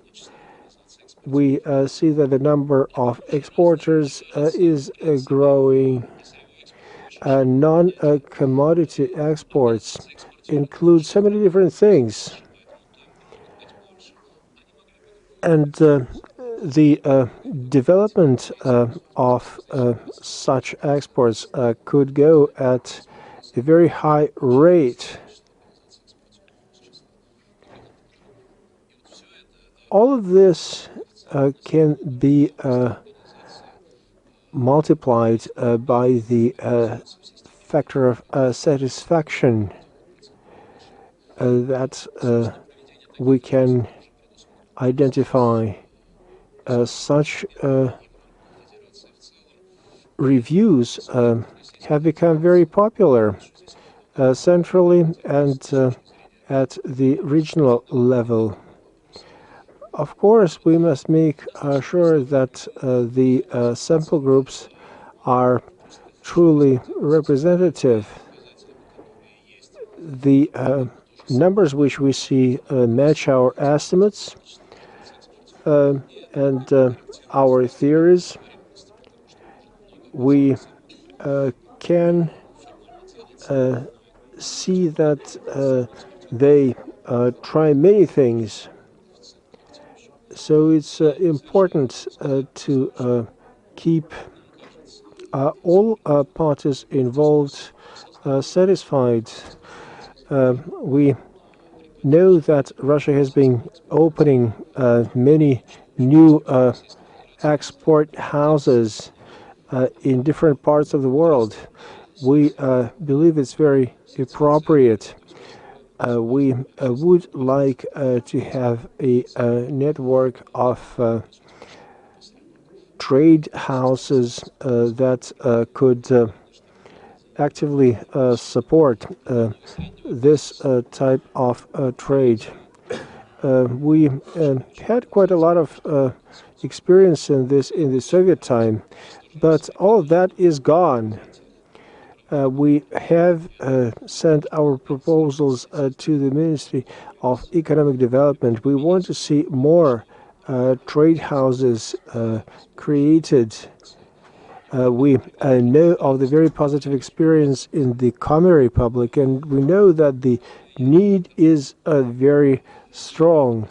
We see that the number of exporters is growing. Non-commodity exports include so many different things. And the development of such exports could go at a very high rate. All of this can be multiplied by the factor of satisfaction that we can identify. Such reviews have become very popular centrally and at the regional level. Of course, we must make sure that the sample groups are truly representative. The numbers which we see match our estimates and our theories. We can see that they try many things. So it's important to keep all parties involved satisfied. We know that Russia has been opening many new export houses in different parts of the world. We believe it's very appropriate. We would like to have a network of trade houses that could actively support this type of trade. We had quite a lot of experience in this in the Soviet time, but all of that is gone. We have sent our proposals to the Ministry of Economic Development. We want to see more trade houses created. We know of the very positive experience in the Komi Republic, and we know that the need is very strong.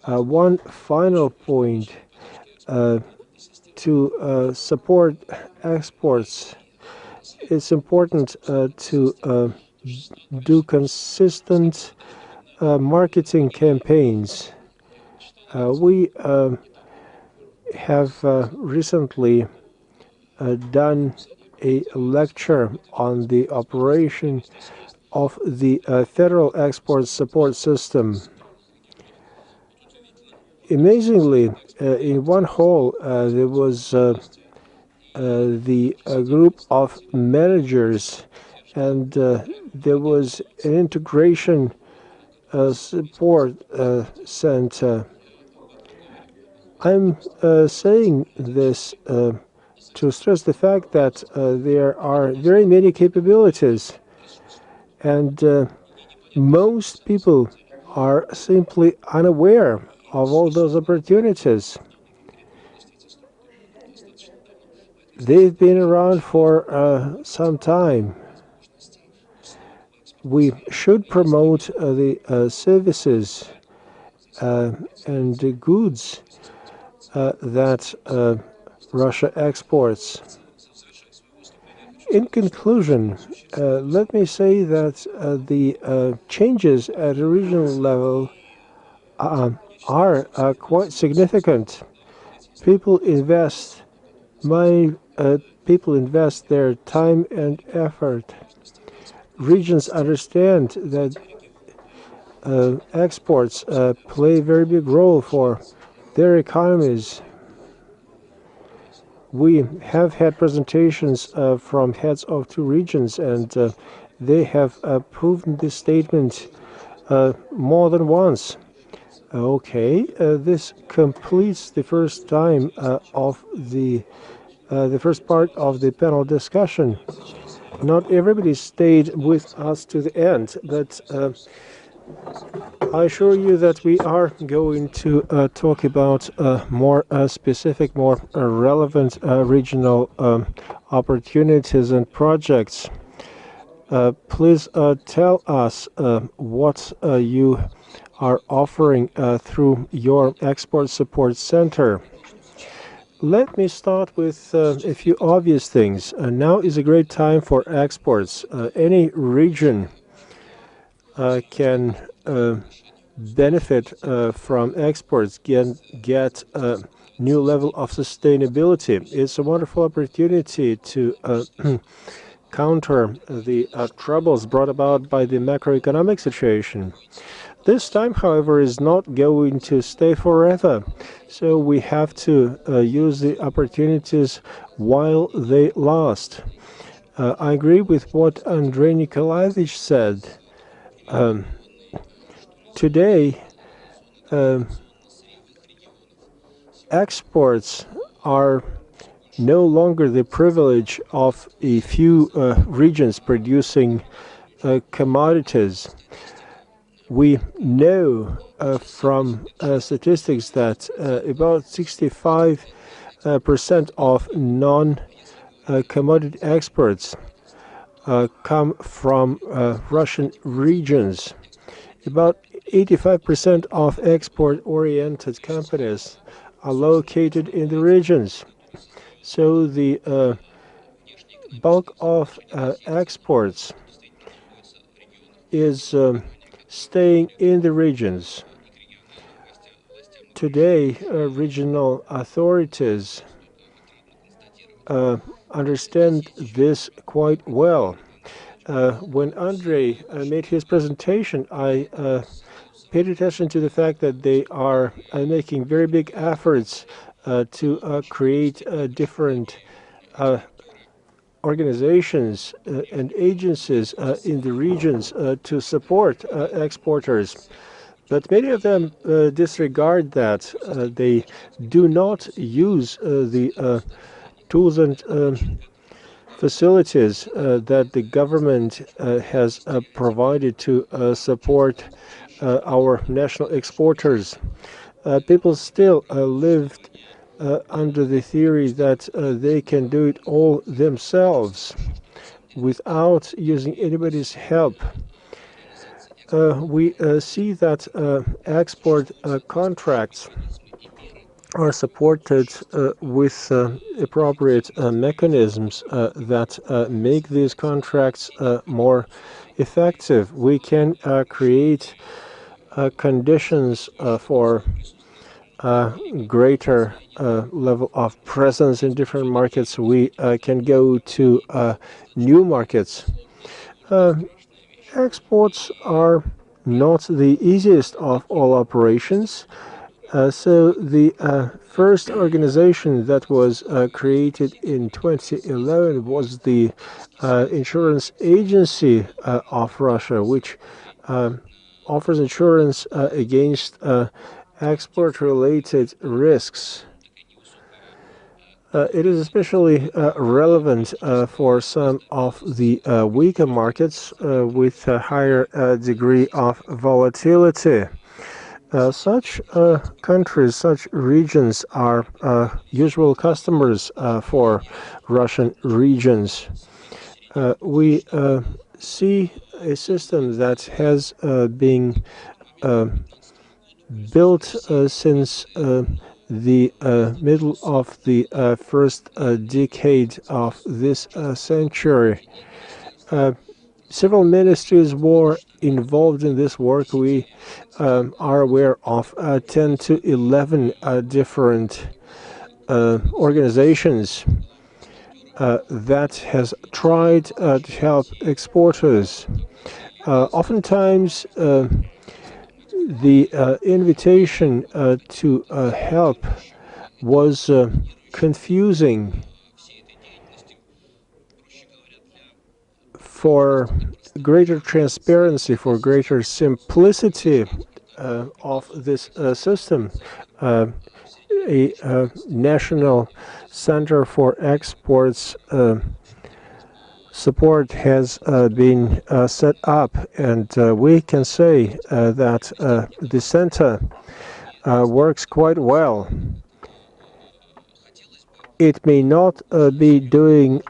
One final point to support exports. It's important to do consistent marketing campaigns. We have recently done a lecture on the operation of the federal export support system. Amazingly, in one hall there was the group of managers, and there was an integration support center. I'm saying this to stress the fact that there are very many capabilities, and most people are simply unaware of all those opportunities. They've been around for some time. We should promote the services and the goods that Russia exports. In conclusion, let me say that the changes at a regional level are quite significant. People invest money, people invest their time and effort. Regions understand that exports play a very big role for their economies. We have had presentations from heads of two regions, and they have proven this statement more than once. Okay, this completes the first time of the first part of the panel discussion. Not everybody stayed with us to the end, but I assure you that we are going to talk about more specific, more relevant regional opportunities and projects. Please tell us what you are offering through your Export Support Center. Let me start with a few obvious things. Now is a great time for exports. Any region can benefit from exports, can get a new level of sustainability. It's a wonderful opportunity to counter the troubles brought about by the macroeconomic situation. This time, however, is not going to stay forever, so we have to use the opportunities while they last. I agree with what Andrei Nikolaevich said. Today, exports are no longer the privilege of a few regions producing commodities. We know from statistics that about 65% of non-commodity exports come from Russian regions. About 85% of export-oriented companies are located in the regions. So the bulk of exports is staying in the regions. Today, regional authorities understand this quite well. When Andrei made his presentation, I paid attention to the fact that they are making very big efforts to create different organizations and agencies in the regions to support exporters. But many of them disregard that. They do not use the tools and facilities that the government has provided to support our national exporters. People still lived under the theory that they can do it all themselves without using anybody's help. We see that export contracts are supported with appropriate mechanisms that make these contracts more effective. We can create conditions for greater level of presence in different markets. We can go to new markets. Exports are not the easiest of all operations. So the first organization that was created in 2011 was the Insurance Agency of Russia, which offers insurance against export-related risks. It is especially relevant for some of the weaker markets with a higher degree of volatility. Such countries, such regions are usual customers for Russian regions. We see a system that has been built since the middle of the first decade of this century. Several ministries were involved in this work. We are aware of 10 to 11 different organizations that has tried to help exporters. Oftentimes, the invitation to help was confusing. For greater transparency, for greater simplicity of this system, a national center for exports support has been set up, and we can say that the center works quite well. It may not be doing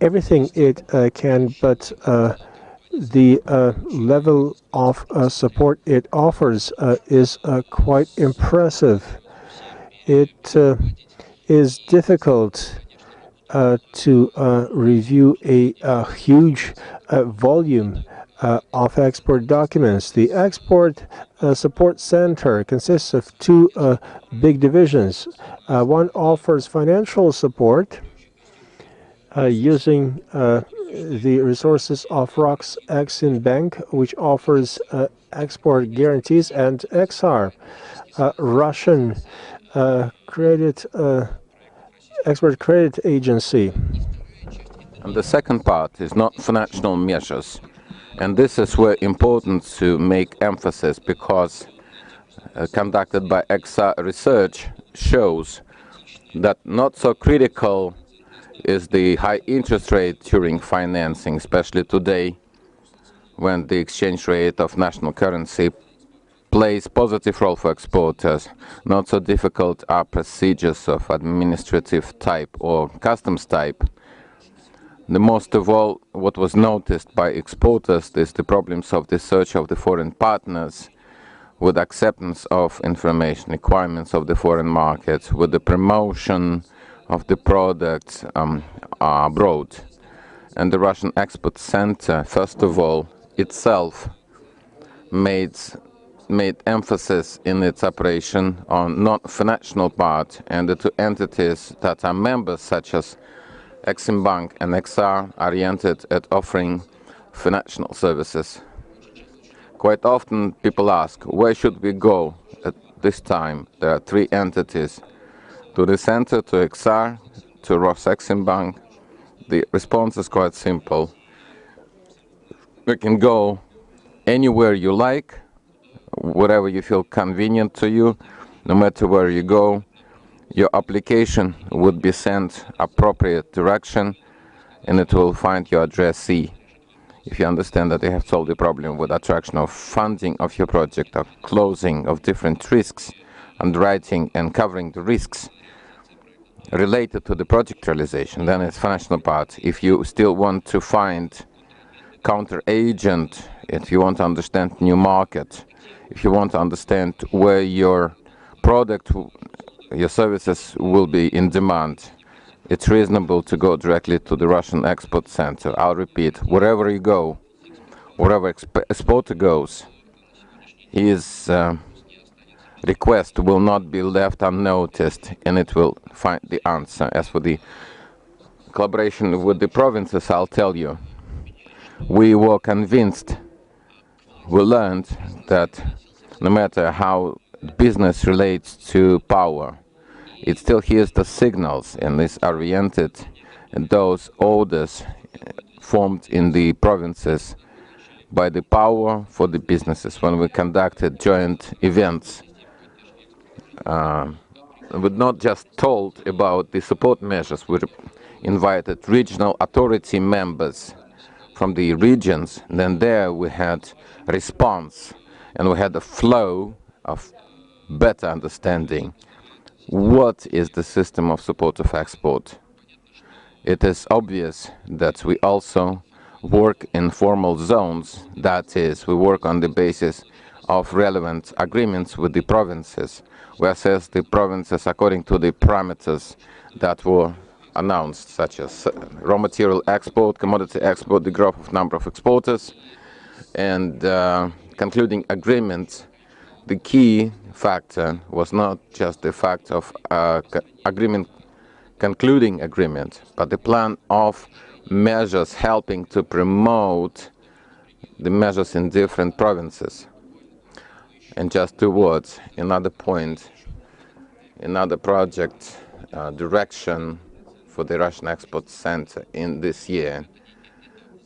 everything it can, but the level of support it offers is quite impressive. It is difficult to review a huge volume of export documents. The Export Support Center consists of two big divisions. One offers financial support using the resources of Vnesheconombank, which offers export guarantees, and XR, Russian export credit agency. And the second part is not financial measures. And this is where important to make emphasis, because conducted by XR research shows that not so critical is the high interest rate during financing, especially today when the exchange rate of national currency plays positive role for exporters. Not so difficult are procedures of administrative type or customs type. The most of all, what was noticed by exporters is the problems of the search of the foreign partners with acceptance of information requirements of the foreign markets, with the promotion of the products abroad. And the Russian Export Center, first of all, itself made emphasis in its operation on non-financial part, and the two entities that are members, such as Eximbank and XR, are oriented at offering financial services. Quite often people ask, where should we go at this time? There are three entities: to the center, to XR, to Eximbank. The response is quite simple. You can go anywhere you like, wherever you feel convenient to you. No matter where you go, your application would be sent appropriate direction, and it will find your addressee. If you understand that you have solved the problem with attraction of funding of your project, of closing of different risks, underwriting and covering the risks related to the project realization, then it's financial part. If you still want to find counter agent, if you want to understand new market, if you want to understand where your product, your services will be in demand, it's reasonable to go directly to the Russian Export Center. I'll repeat, wherever you go, wherever exporter goes, his request will not be left unnoticed, and it will find the answer. As for the collaboration with the provinces, I'll tell you, we were convinced, we learned that no matter how business relates to power, it still hears the signals and is oriented at those orders formed in the provinces by the power for the businesses. When we conducted joint events, we were not just told about the support measures, we invited regional authority members from the regions. Then there we had response, and we had a flow of better understanding. What is the system of support of export? It is obvious that we also work in formal zones. That is, we work on the basis of relevant agreements with the provinces. We assess the provinces according to the parameters that were announced, such as raw material export, commodity export, the growth of number of exporters, and concluding agreements. The key factor was not just the fact of concluding agreement, but the plan of measures helping to promote the measures in different provinces. And just 2 words, another point, another project direction for the Russian Export Center in this year.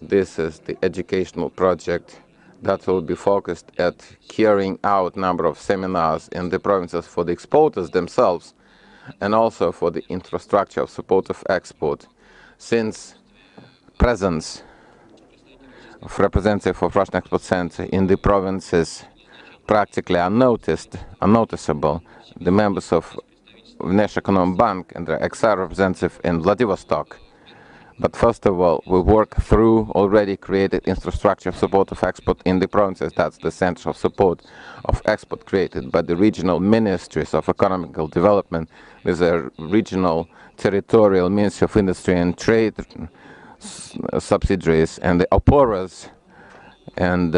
This is the educational project that will be focused at carrying out a number of seminars in the provinces for the exporters themselves and also for the infrastructure of support of export. Since presence of representative of Russian Export Center in the provinces practically unnoticeable, the members of Vnesheconombank and the XR representative in Vladivostok. But first of all, we work through already created infrastructure of support of export in the provinces. That's the center of support of export created by the regional ministries of economical development. There's a regional territorial Ministry of Industry and Trade subsidiaries, and the Oporas and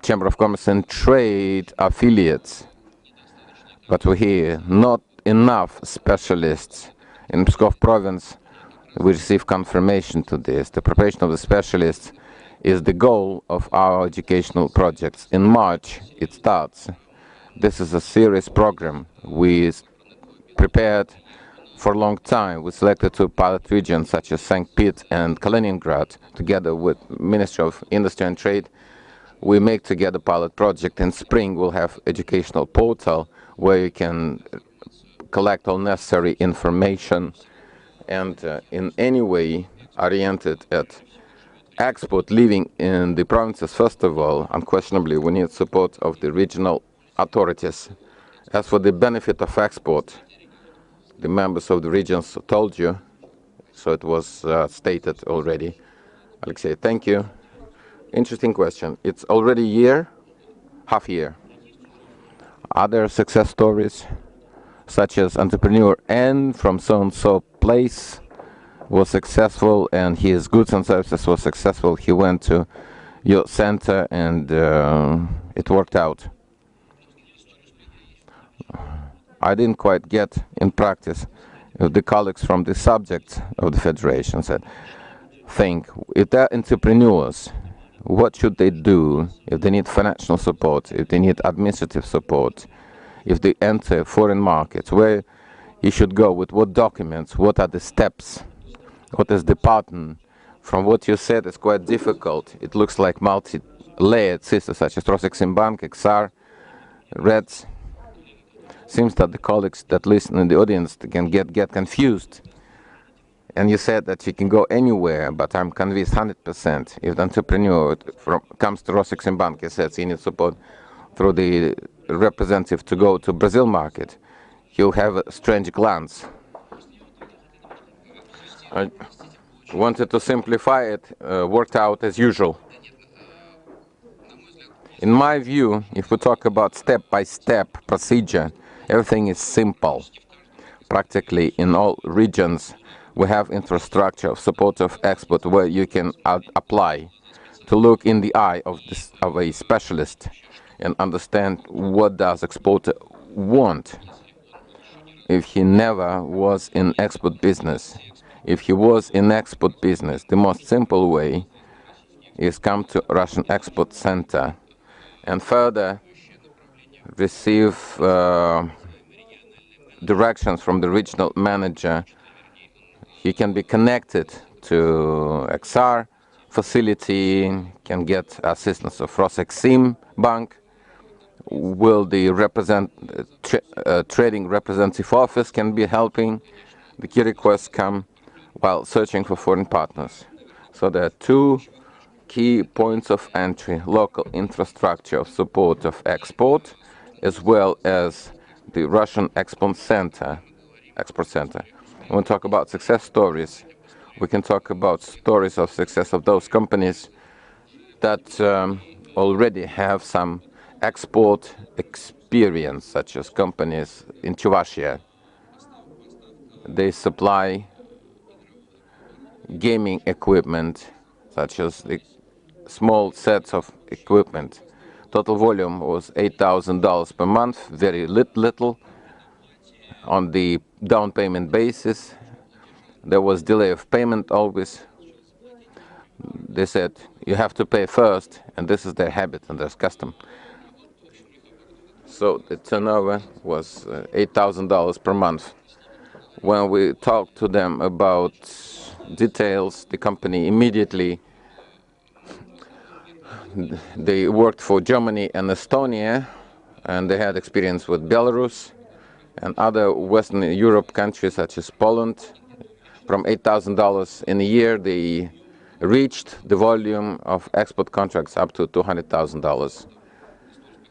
Chamber of Commerce and Trade affiliates. But we hear not enough specialists in Pskov province. We receive confirmation to this. The preparation of the specialists is the goal of our educational projects. In March, it starts. This is a serious program. We prepared for a long time. We selected 2 pilot regions such as St. Pete and Kaliningrad, together with Ministry of Industry and Trade. We make together pilot project. In spring, we'll have educational portal where you can collect all necessary information and in any way oriented at export living in the provinces. First of all, unquestionably, we need support of the regional authorities. As for the benefit of export, the members of the regions told you, so it was stated already. Alexei, thank you. Interesting question. It's already a year, half year. Other success stories, such as entrepreneur N from so-and-so place was successful and his goods and services were successful. He went to your center and it worked out. I didn't quite get in practice if the colleagues from the subject of the federation said, think, if they're entrepreneurs, what should they do if they need financial support, if they need administrative support, if they enter foreign markets, where you should go, with what documents, what are the steps, what is the pattern? From what you said, it's quite difficult. It looks like multi-layered systems such as Vnesheconombank, XR, REDS. Seems that the colleagues that listen in the audience can get confused. And you said that you can go anywhere, but I'm convinced 100% if the entrepreneur comes to Vnesheconombank and says he needs support through the representative to go to Brazil market, he'll have a strange glance. I wanted to simplify it, worked out as usual. In my view, if we talk about step-by-step procedure, everything is simple. Practically in all regions, we have infrastructure of support of export where you can apply to look in the eye of a specialist and understand what does exporter want. If he never was in export business, if he was in export business, the most simple way is come to Russian Export Center and further receive directions from the regional manager. He can be connected to XR facility, can get assistance of Vnesheconombank. Will the trading representative office can be helping? The key requests come while searching for foreign partners. So there are 2 key points of entry: local infrastructure of support of export, as well as the Russian Export Center. When we talk about success stories, we can talk about stories of success of those companies that already have some export experience, such as companies in Czechoslovakia. They supply gaming equipment, such as the small sets of equipment. Total volume was $8,000 per month, very little. On the down payment basis, there was delay of payment always. They said, you have to pay first, and this is their habit and their custom. So the turnover was $8,000 per month. When we talked to them about details, the company immediately, they worked for Germany and Estonia, and they had experience with Belarus and other Western Europe countries such as Poland. From $8,000 in a year, they reached the volume of export contracts up to $200,000.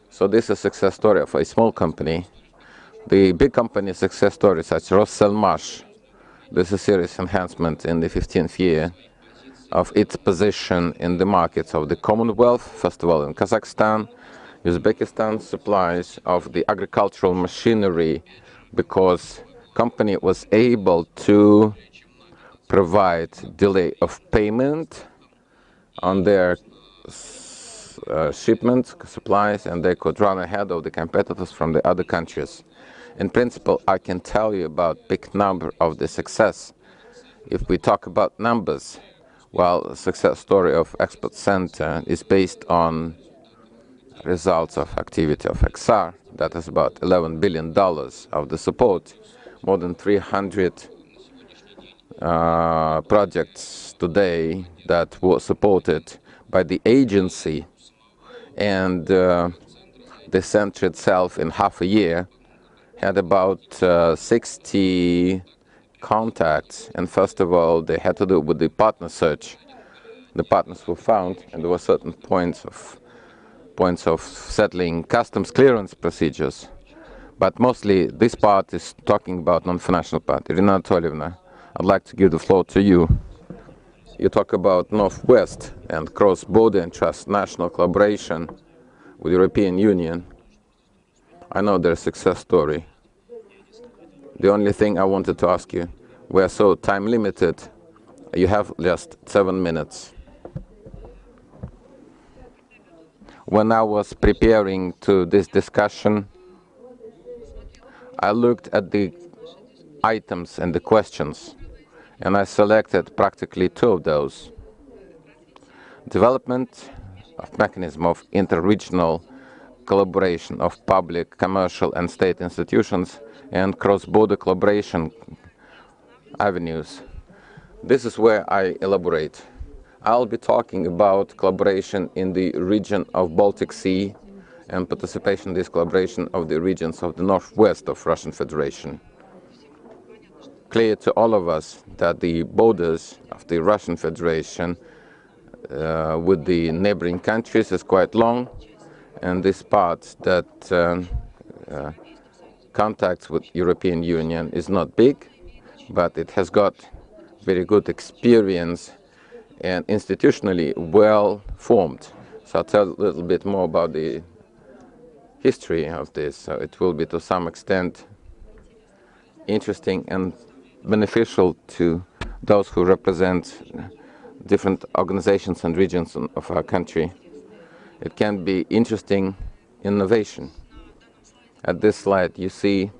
So this is a success story of a small company. The big company success stories such as Rosselmash. This is a serious enhancement in the 15th year of its position in the markets of the Commonwealth, first of all in Kazakhstan. Uzbekistan supplies of the agricultural machinery because company was able to provide delay of payment on their shipments, supplies, and they could run ahead of the competitors from the other countries. In principle, I can tell you about big number of the success. If we talk about numbers, well, the success story of Export Center is based on results of activity of XR. That is about $11 billion of the support, more than 300 projects today that were supported by the agency, and the center itself in half a year had about 60 contacts. And first of all, they had to do with the partner search. The partners were found, and there were certain points of settling customs clearance procedures. But mostly this part is talking about non-financial part. Irina Anatolievna, I'd like to give the floor to you. You talk about Northwest and cross-border and transnational collaboration with the European Union. I know there's a success story. The only thing I wanted to ask you, we're so time limited, you have just 7 minutes. When I was preparing to this discussion, I looked at the items and the questions, and I selected practically 2 of those. Development of mechanism of interregional collaboration of public, commercial, and state institutions, and cross-border collaboration avenues. This is where I elaborate. I'll be talking about collaboration in the region of Baltic Sea and participation in this collaboration of the regions of the northwest of Russian Federation. Clear to all of us that the borders of the Russian Federation with the neighboring countries is quite long, and this part that contacts with European Union is not big, but it has got very good experience and institutionally well formed. So I'll tell a little bit more about the history of this. So it will be to some extent interesting and beneficial to those who represent different organizations and regions of our country. It can be interesting innovation. At this slide you see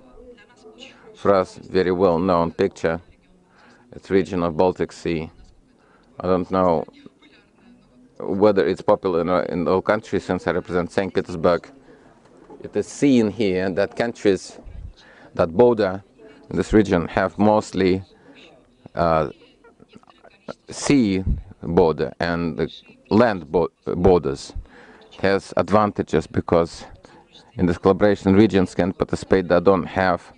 for us very well known picture. It's region of Baltic Sea. I don't know whether it's popular in all countries, since I represent St. Petersburg. It is seen here that countries that border in this region have mostly sea border, and the land borders has advantages because in this collaboration regions can participate that don't have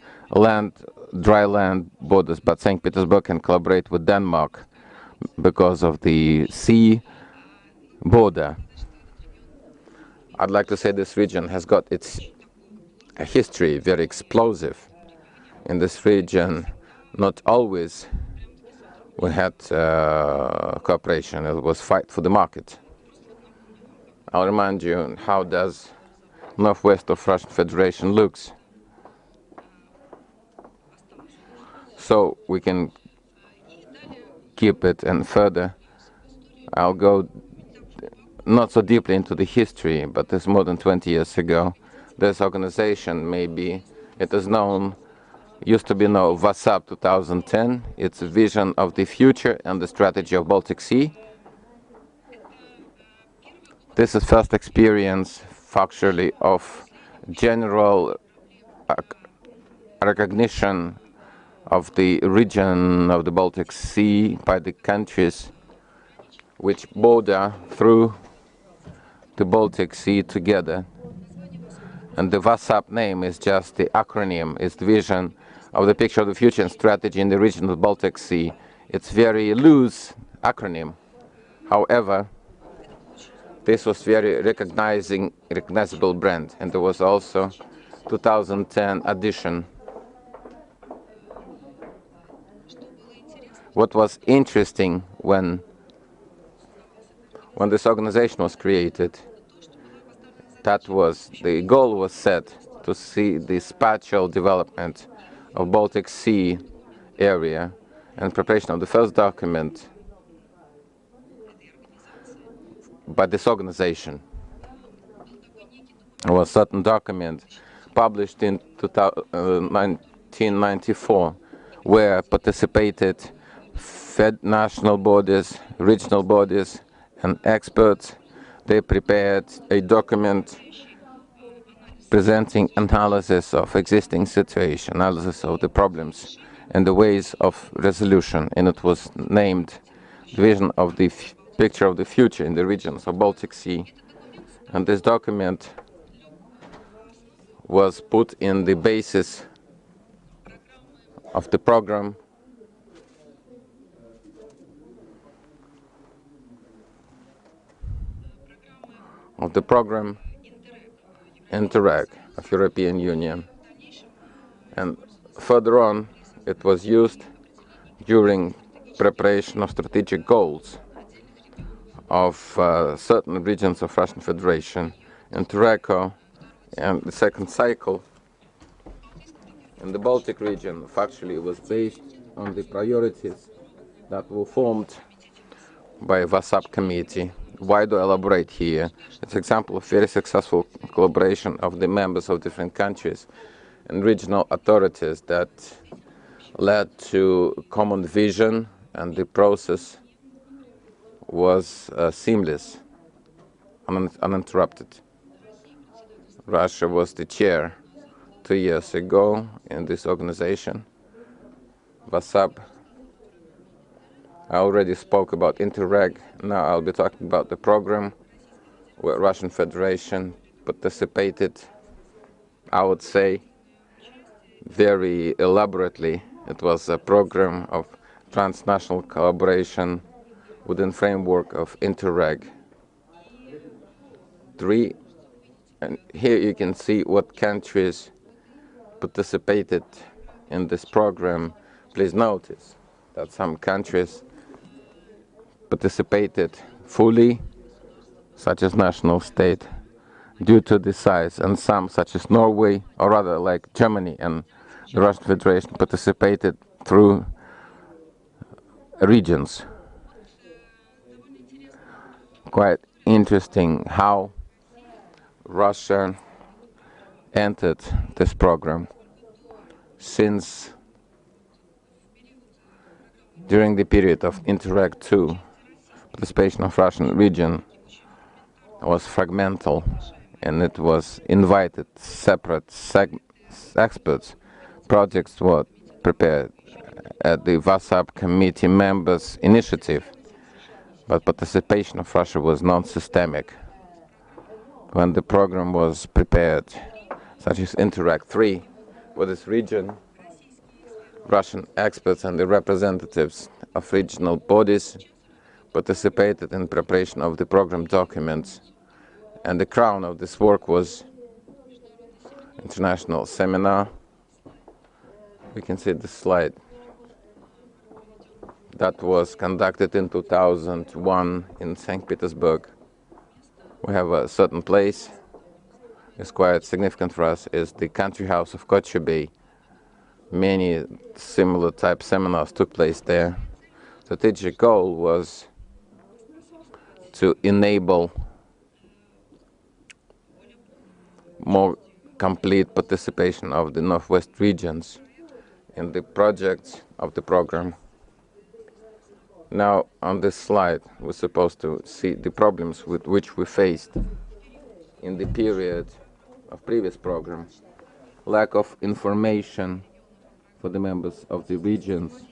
dry land borders, but St. Petersburg can collaborate with Denmark because of the sea border. I'd like to say this region has got its history very explosive. In this region, not always we had cooperation. It was fight for the market. I'll remind you how does northwest of Russian Federation looks. So we can keep it, and further I'll go not so deeply into the history, but it's more than 20 years ago. This organization, maybe it is known, used to be known VASAP 2010. It's a vision of the future and the strategy of Baltic Sea. This is first experience factually of general recognition of the region of the Baltic Sea by the countries which border through the Baltic Sea together. And the VASAP name is just the acronym, it's the vision of the picture of the future and strategy in the region of the Baltic Sea. It's very loose acronym. However, this was very recognizable brand, and there was also 2010 edition. What was interesting when this organization was created, that was the goal was set to see the spatial development of Baltic Sea area, and preparation of the first document by this organization. It was a certain document published in 1994 where participated national bodies, regional bodies, and experts. They prepared a document presenting analysis of existing situation, analysis of the problems and the ways of resolution, and it was named the vision of the picture of the future in the regions of Baltic Sea. And this document was put in the basis of the program Interreg of European Union. And further on, it was used during preparation of strategic goals of certain regions of Russian Federation. Interreg and the second cycle in the Baltic region factually was based on the priorities that were formed by a VASAP committee. Why do I elaborate here? It's an example of very successful collaboration of the members of different countries and regional authorities that led to common vision, and the process was seamless, uninterrupted. Russia was the chair 2 years ago in this organization, VASAP. I already spoke about Interreg. Now I'll be talking about the program where Russian Federation participated, I would say, very elaborately. It was a program of transnational collaboration within framework of Interreg 3. And here you can see what countries participated in this program. Please notice that some countries participated fully, such as national state, due to the size, and some, such as Norway, or rather like Germany and the Russian Federation, participated through regions. Quite interesting how Russia entered this program, since during the period of Interreg 2, participation of Russian region was fragmental, and it was invited separate experts. Projects were prepared at the VASAP committee members' initiative, but participation of Russia was non-systemic. When the program was prepared, such as Interreg 3, with this region, Russian experts and the representatives of regional bodies participated in preparation of the program documents, and the crown of this work was international seminar. We can see the slide that was conducted in 2001 in St. Petersburg. We have a certain place is quite significant for us is the country house of Kochubey. Many similar type seminars took place there. Strategic goal was to enable more complete participation of the Northwest regions in the projects of the program. Now, on this slide, we're supposed to see the problems with which we faced in the period of previous program. Lack of information for the members of the regions,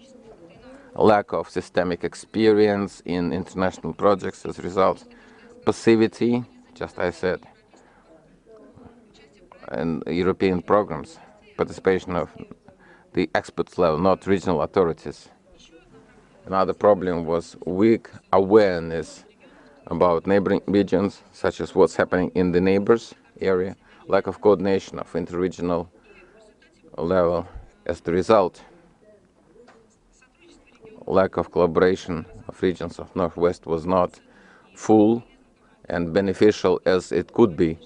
lack of systemic experience in international projects as a result, passivity, just I said, and European programs, participation of the experts level, not regional authorities. Another problem was weak awareness about neighboring regions, such as what's happening in the neighbors area, lack of coordination of interregional level. As the result, lack of collaboration of regions of Northwest was not full and beneficial as it could be.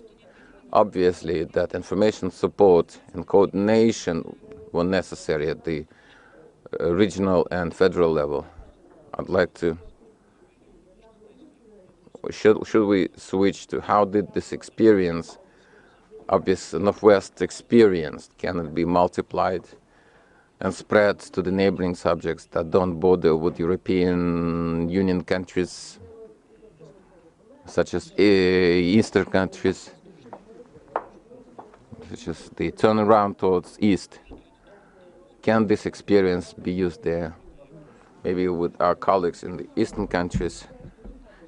Obviously, that information support and coordination were necessary at the regional and federal level. I'd like to, should we switch to how did this experience, obvious Northwest experience, can it be multiplied and spread to the neighboring subjects that don't border with European Union countries, such as Eastern countries, such as the turnaround towards East? Can this experience be used there? Maybe with our colleagues in the Eastern countries.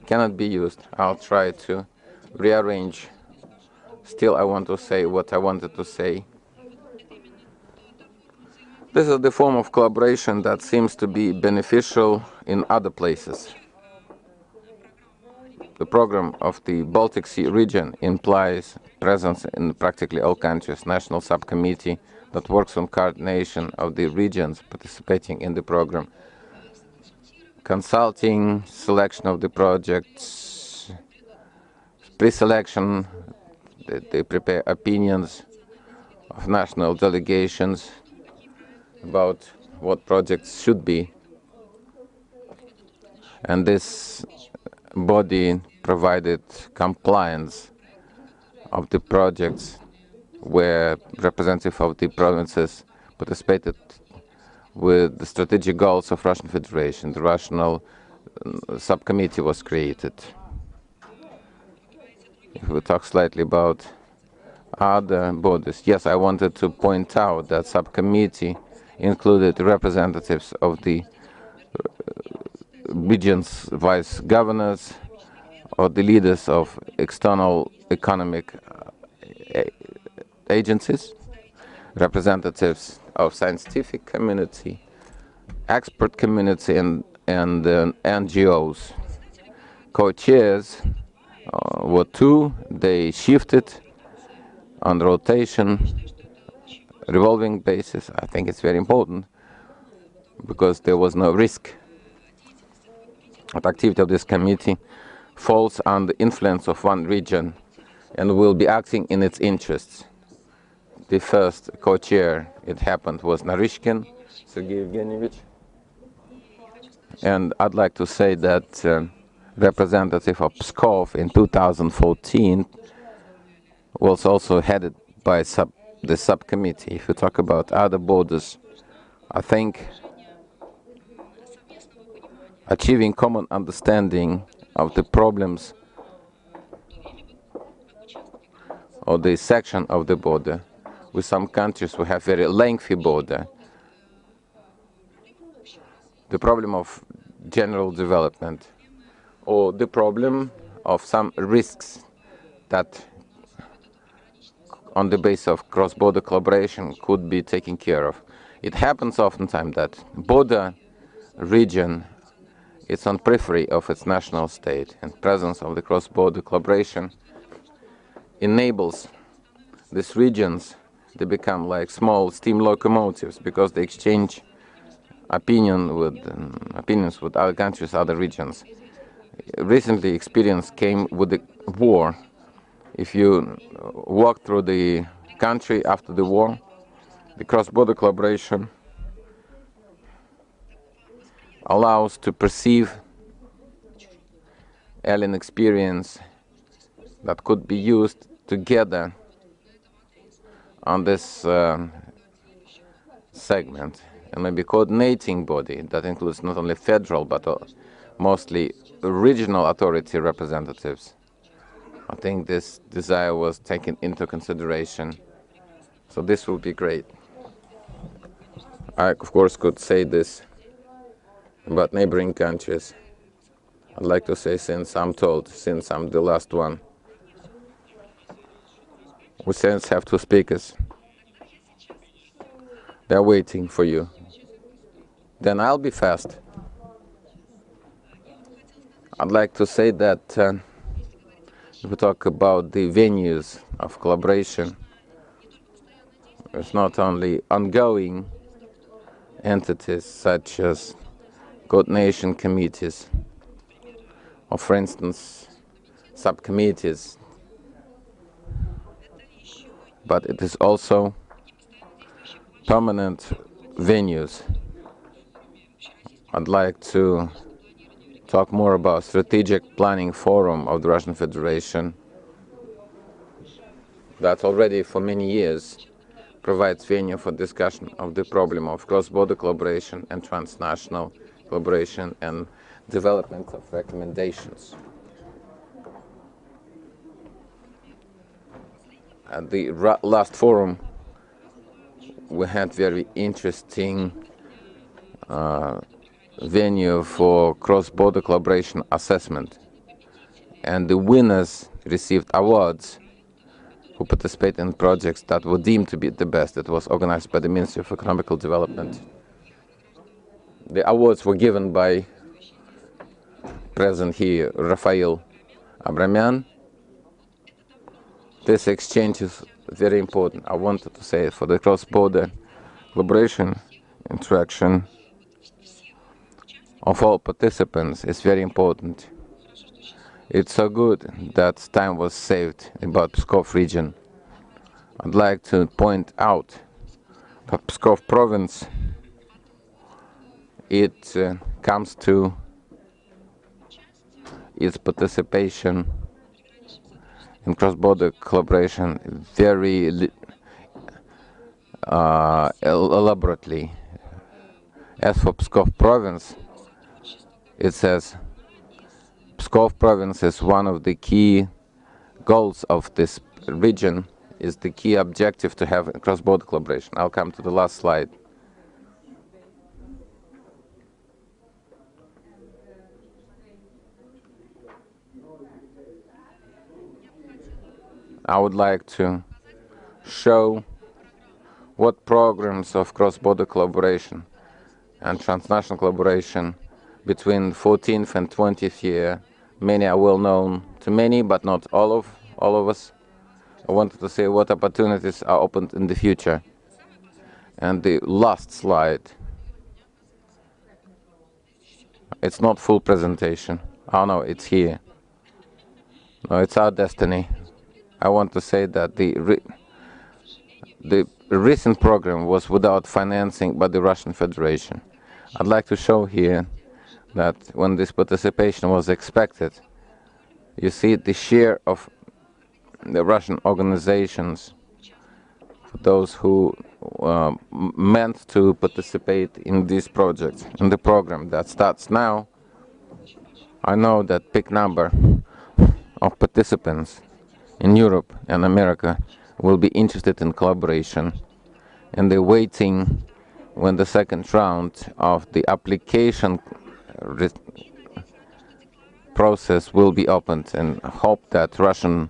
Can it be used? I'll try to rearrange. Still, I want to say what I wanted to say. This is the form of collaboration that seems to be beneficial in other places. The program of the Baltic Sea region implies presence in practically all countries, national subcommittee that works on coordination of the regions participating in the program, consulting, selection of the projects, pre-selection, they prepare opinions of national delegations about what projects should be. And this body provided compliance of the projects where representatives of the provinces participated with the strategic goals of Russian Federation. The Russian subcommittee was created. If we talk slightly about other bodies, yes, I wanted to point out that subcommittee included representatives of the regions' vice governors or the leaders of external economic agencies, representatives of scientific community, expert community, and NGOs. Co-chairs were two. They shifted on rotation, revolving basis. I think it's very important because there was no risk. The activity of this committee falls under the influence of one region and will be acting in its interests. The first co-chair, it happened, was Narishkin, Sergei Evgenievich. And I'd like to say that representative of Pskov in 2014 was also headed by the subcommittee. If you talk about other borders, I think achieving common understanding of the problems of the section of the border. With some countries we have very lengthy border. The problem of general development or the problem of some risks that on the basis of cross-border collaboration could be taken care of. It happens oftentimes that border region is on periphery of its national state, and presence of the cross-border collaboration enables these regions to become like small steam locomotives because they exchange opinions with other countries, other regions. Recently, experience came with the war If you walk through the country after the war, the cross-border collaboration allows to perceive alien experience that could be used together on this segment, and maybe coordinating body that includes not only federal but mostly regional authority representatives. I think this desire was taken into consideration, so this will be great. I, of course, could say this about neighboring countries. I'd like to say, since I'm the last one, we since have two speakers. They're waiting for you. Then I'll be fast. I'd like to say that if we talk about the venues of collaboration, it's not only ongoing entities such as coordination committees, or for instance, subcommittees, but it is also permanent venues. I'd like to talk more about Strategic Planning Forum of the Russian Federation that already for many years provides venue for discussion of the problem of cross-border collaboration and transnational collaboration and development of recommendations. At the last forum, we had very interesting venue for cross-border collaboration assessment, and the winners received awards who participated in projects that were deemed to be the best. It was organized by the Ministry of Economic Development. The awards were given by present here Rafael Abramyan. This exchange is very important. I wanted to say for the cross-border collaboration interaction of all participants is very important. It's so good that time was saved about Pskov region. I'd like to point out that Pskov province, it comes to its participation in cross-border collaboration very elaborately. As for Pskov province, it says Pskov province is one of the key goals of this region, is the key objective to have cross-border collaboration. I'll come to the last slide. I would like to show what programs of cross-border collaboration and transnational collaboration between 14th and 20th year, many are well known to many, but not all of us. I wanted to say what opportunities are opened in the future. And the last slide, it's not full presentation. Oh no, it's here. No, it's our destiny. I want to say that the recent program was without financing by the Russian Federation. I'd like to show here that when this participation was expected, you see the share of the Russian organizations, those who meant to participate in this project, in the program that starts now. I know that big number of participants in Europe and America will be interested in collaboration, and they're waiting when the second round of the application process will be opened, and hope that Russian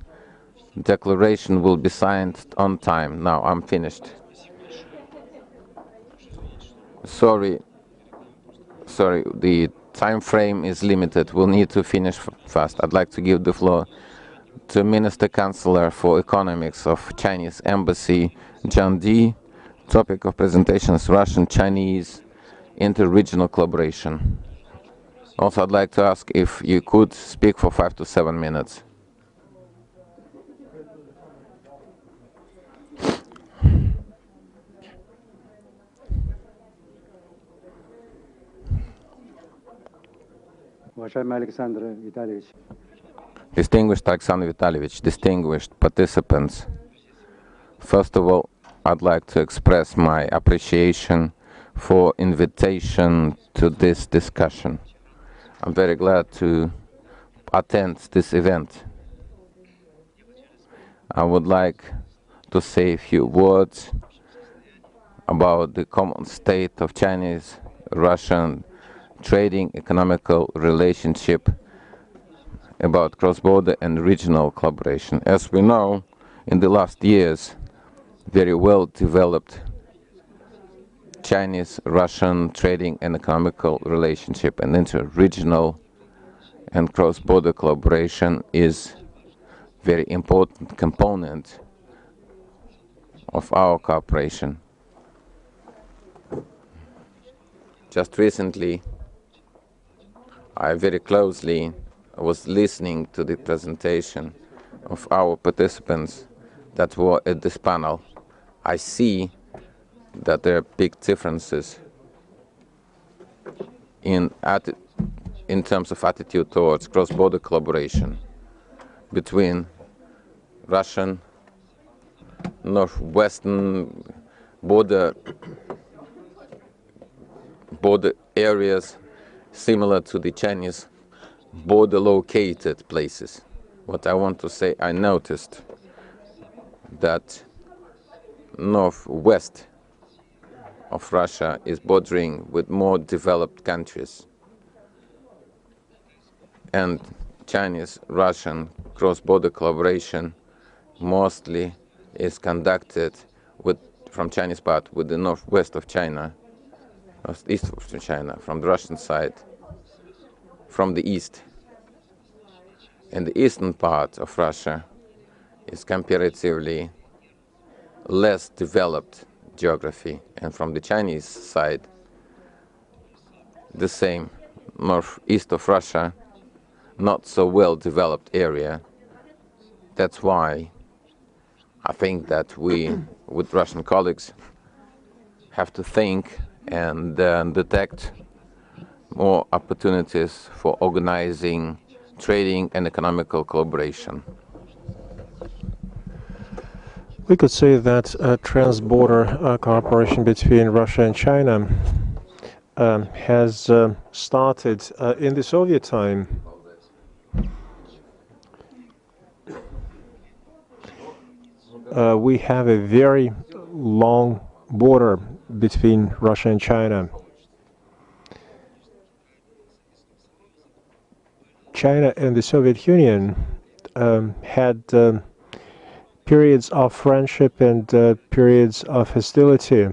declaration will be signed on time. Now I'm finished. Sorry, the time frame is limited. We'll need to finish fast. I'd like to give the floor to Minister Chancellor for Economics of Chinese Embassy, John D. Topic of presentation is Russian-Chinese interregional collaboration. Also, I'd like to ask if you could speak for 5 to 7 minutes. Уважаемый Александр Витальевич. Distinguished Alexander Vitalyevich, distinguished participants, first of all, I'd like to express my appreciation for invitation to this discussion. I'm very glad to attend this event. I would like to say a few words about the common state of Chinese-Russian trading economical relationship, about cross-border and regional collaboration. As we know, in the last years, very well-developed Chinese-Russian trading and economical relationship and inter-regional and cross-border collaboration is very important component of our cooperation. Just recently, I very closely was listening to the presentation of our participants that were at this panel. I see that there are big differences in terms of attitude towards cross-border collaboration between Russian, northwestern border areas similar to the Chinese border located places. What I want to say, I noticed that northwest of Russia is bordering with more developed countries, and Chinese-Russian cross-border collaboration mostly is conducted from Chinese part with the northwest of China, east of China, from the Russian side, from the east. And the eastern part of Russia is comparatively less developed geography, and from the Chinese side, the same, northeast of Russia, not so well developed area. That's why I think that we, with Russian colleagues, have to think and detect more opportunities for organizing trading and economical collaboration. We could say that trans-border cooperation between Russia and China has started in the Soviet time. We have a very long border between Russia and China. China and the Soviet Union had periods of friendship and periods of hostility.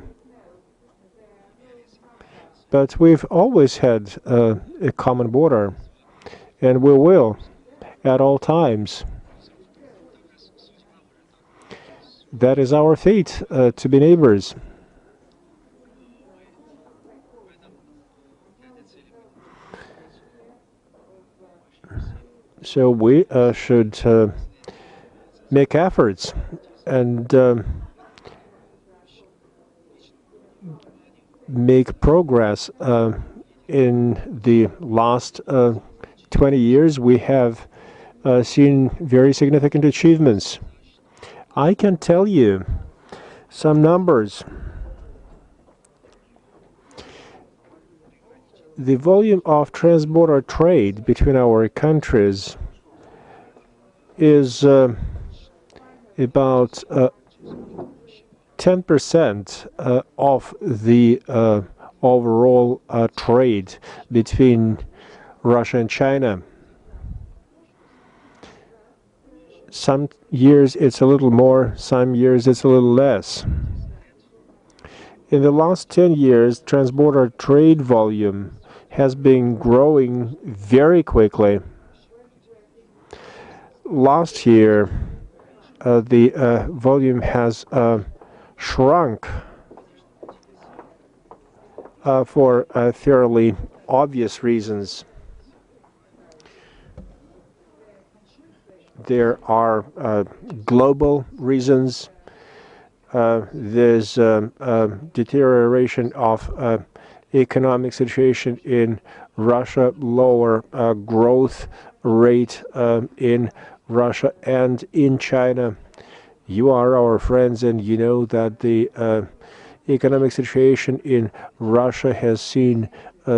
But we've always had a common border, and we will at all times. That is our fate, to be neighbors. So we should make efforts and make progress. In the last 20 years, we have seen very significant achievements. I can tell you some numbers. The volume of trans-border trade between our countries is about 10% of the overall trade between Russia and China. Some years it's a little more, some years it's a little less. In the last 10 years, trans-border trade volume has been growing very quickly. Last year, the volume has shrunk for fairly obvious reasons. There are global reasons. There's deterioration of economic situation in Russia, lower growth rate in Russia and in China. You are our friends, and you know that the economic situation in Russia has seen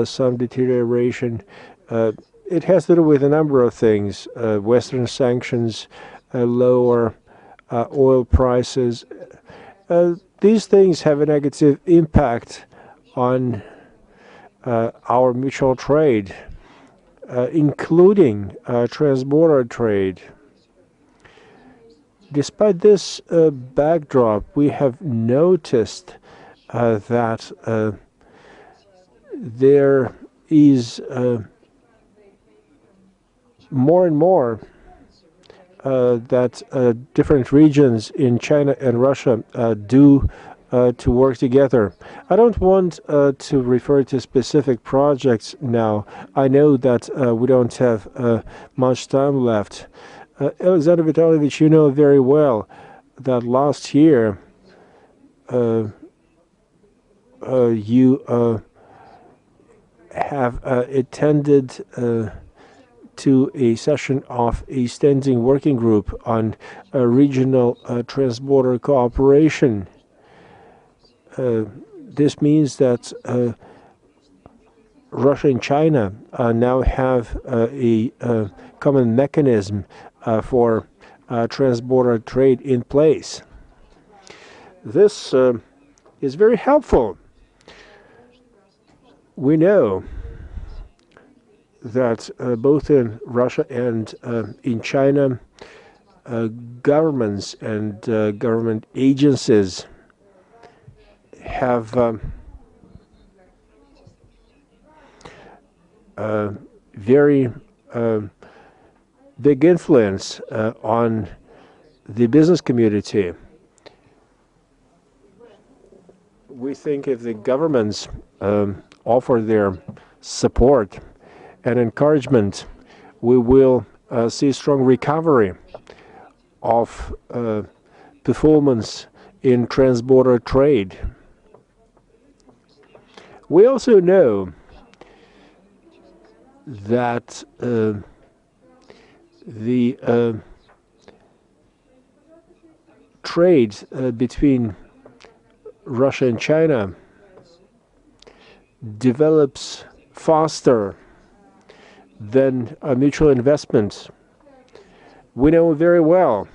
some deterioration. It has to do with a number of things: Western sanctions, lower oil prices. These things have a negative impact on our mutual trade, including transborder trade. Despite this backdrop, we have noticed that there is more and more that different regions in China and Russia do to work together. I don't want to refer to specific projects now. I know that we don't have much time left. Alexander Vitalyevich, you know very well that last year you have attended to a session of a standing working group on regional transborder cooperation. This means that Russia and China now have a common mechanism for transborder trade in place. This is very helpful. We know that both in Russia and in China, governments and government agencies have very big influence on the business community. We think if the governments offer their support and encouragement, we will see strong recovery of performance in transborder trade. We also know that the trade between Russia and China develops faster than mutual investment. We know very well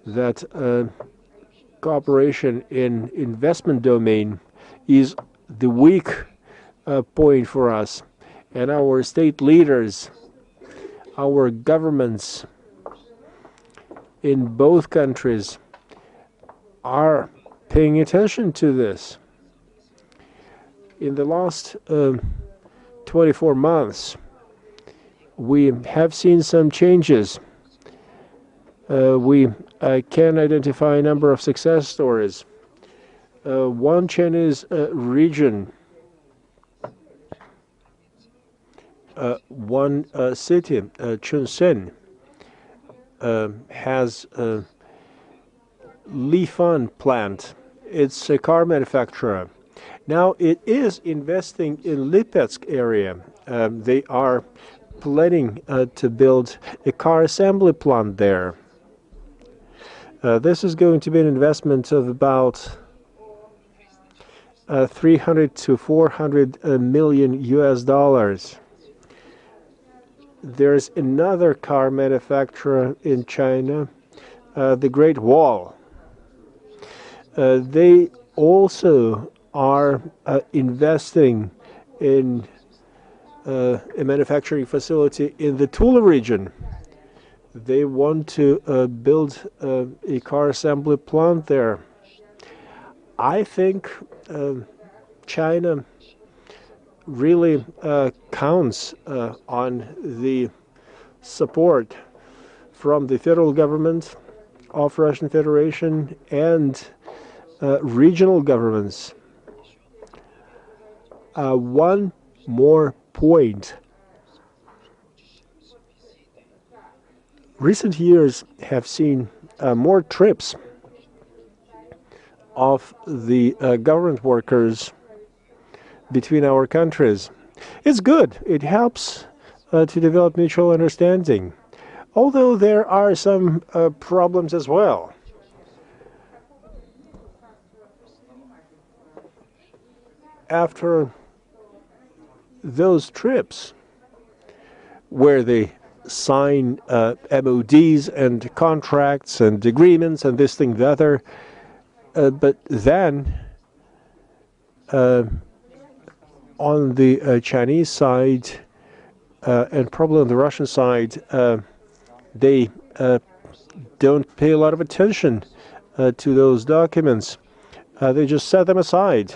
that cooperation in investment domain is the weak point for us, and our state leaders, our governments in both countries are paying attention to this. In the last 24 months, we have seen some changes. We can identify a number of success stories. One Chinese region, one city, Chunsen, has a Lifan plant. It's a car manufacturer. Now it is investing in Lipetsk area. They are planning to build a car assembly plant there. This is going to be an investment of about 300 to 400 million US dollars. There's another car manufacturer in China, the Great Wall. They also are investing in a manufacturing facility in the Tula region. They want to build a car assembly plant there. I think China really counts on the support from the federal government of Russian Federation and regional governments. One more point. Recent years have seen more trips of the government workers between our countries. It's good. It helps to develop mutual understanding. Although there are some problems as well. After those trips where they sign MODs and contracts and agreements and this thing, the other, but then on the Chinese side and probably on the Russian side, they don't pay a lot of attention to those documents. They just set them aside.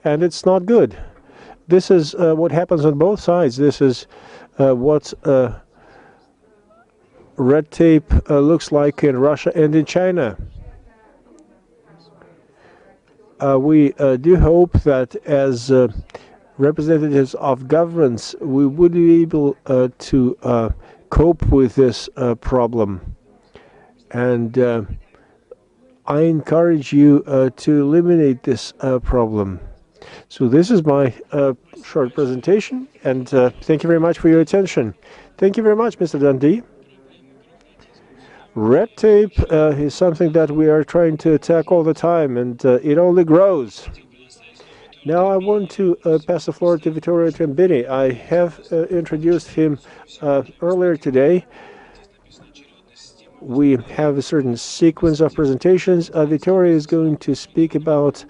And it's not good. This is what happens on both sides. This is what red tape looks like in Russia and in China. We do hope that as representatives of governments, we would be able to cope with this problem. And I encourage you to eliminate this problem. So this is my short presentation, and thank you very much for your attention. Thank you very much, Mr. Dundee. Red tape is something that we are trying to attack all the time, and it only grows. Now I want to pass the floor to Vittorio Trembini. I have introduced him earlier today. We have a certain sequence of presentations. Vittorio is going to speak about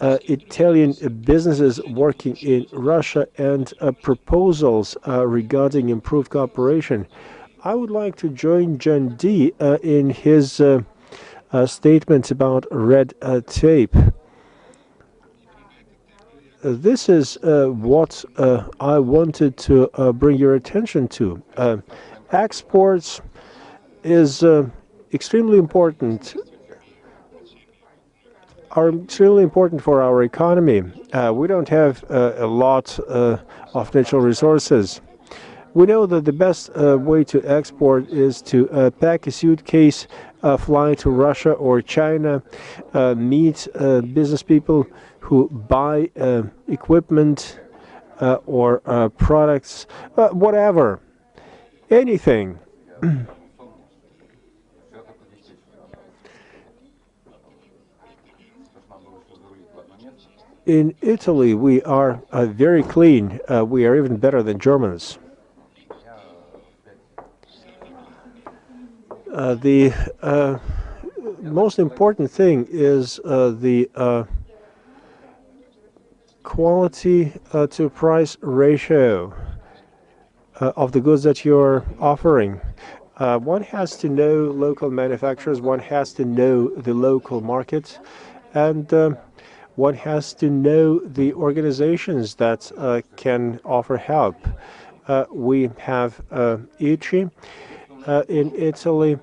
Italian businesses working in Russia and proposals regarding improved cooperation. I would like to join John D. in his statement about red tape. This is what I wanted to bring your attention to. Exports is extremely important. Are extremely important for our economy. We don't have a lot of natural resources. We know that the best way to export is to pack a suitcase, fly to Russia or China, meet business people who buy equipment or products, whatever, anything. In Italy, we are very clean. We are even better than Germans. The most important thing is the quality to price ratio of the goods that you're offering. One has to know local manufacturers, one has to know the local market, and one has to know the organizations that can offer help. We have ICI in Italy.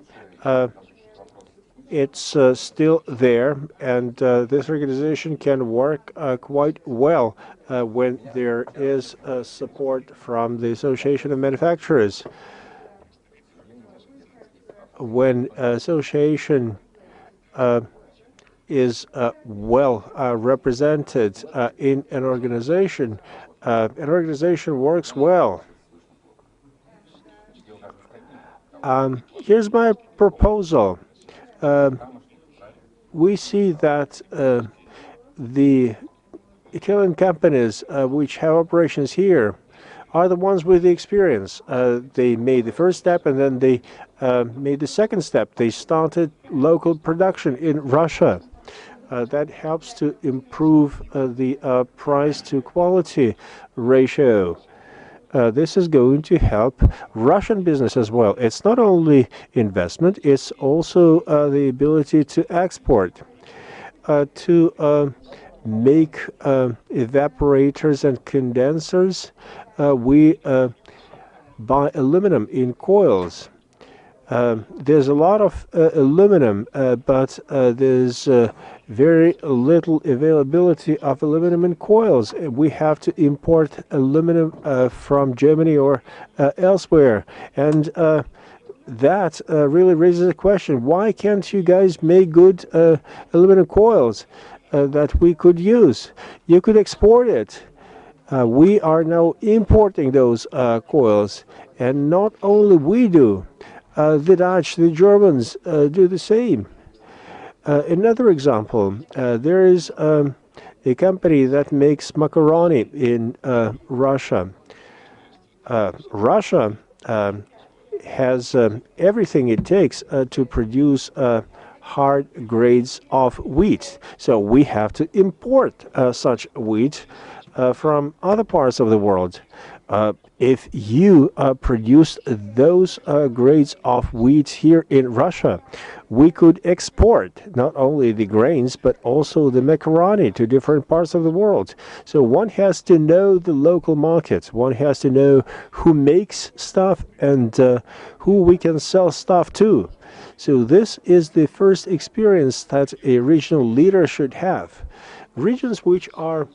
It's still there, and this organization can work quite well when there is support from the Association of Manufacturers. When association is well represented in an organization works well. Here's my proposal. We see that the Italian companies which have operations here are the ones with the experience. They made the first step and then they made the second step. They started local production in Russia. That helps to improve the price to quality ratio. This is going to help Russian business as well. It's not only investment, it's also the ability to export. To make evaporators and condensers, we buy aluminum in coils. There's a lot of aluminum, but there's very little availability of aluminum in coils. We have to import aluminum from Germany or elsewhere. And that really raises a question. Why can't you guys make good aluminum coils that we could use? You could export it. We are now importing those coils, and not only we do, the Dutch, the Germans do the same. Another example, there is a company that makes macaroni in Russia. Russia has everything it takes to produce hard grades of wheat. So we have to import such wheat from other parts of the world. If you produce those grades of wheat here in Russia, we could export not only the grains but also the macaroni to different parts of the world. So one has to know the local market. One has to know who makes stuff and who we can sell stuff to. So this is the first experience that a regional leader should have. Regions which are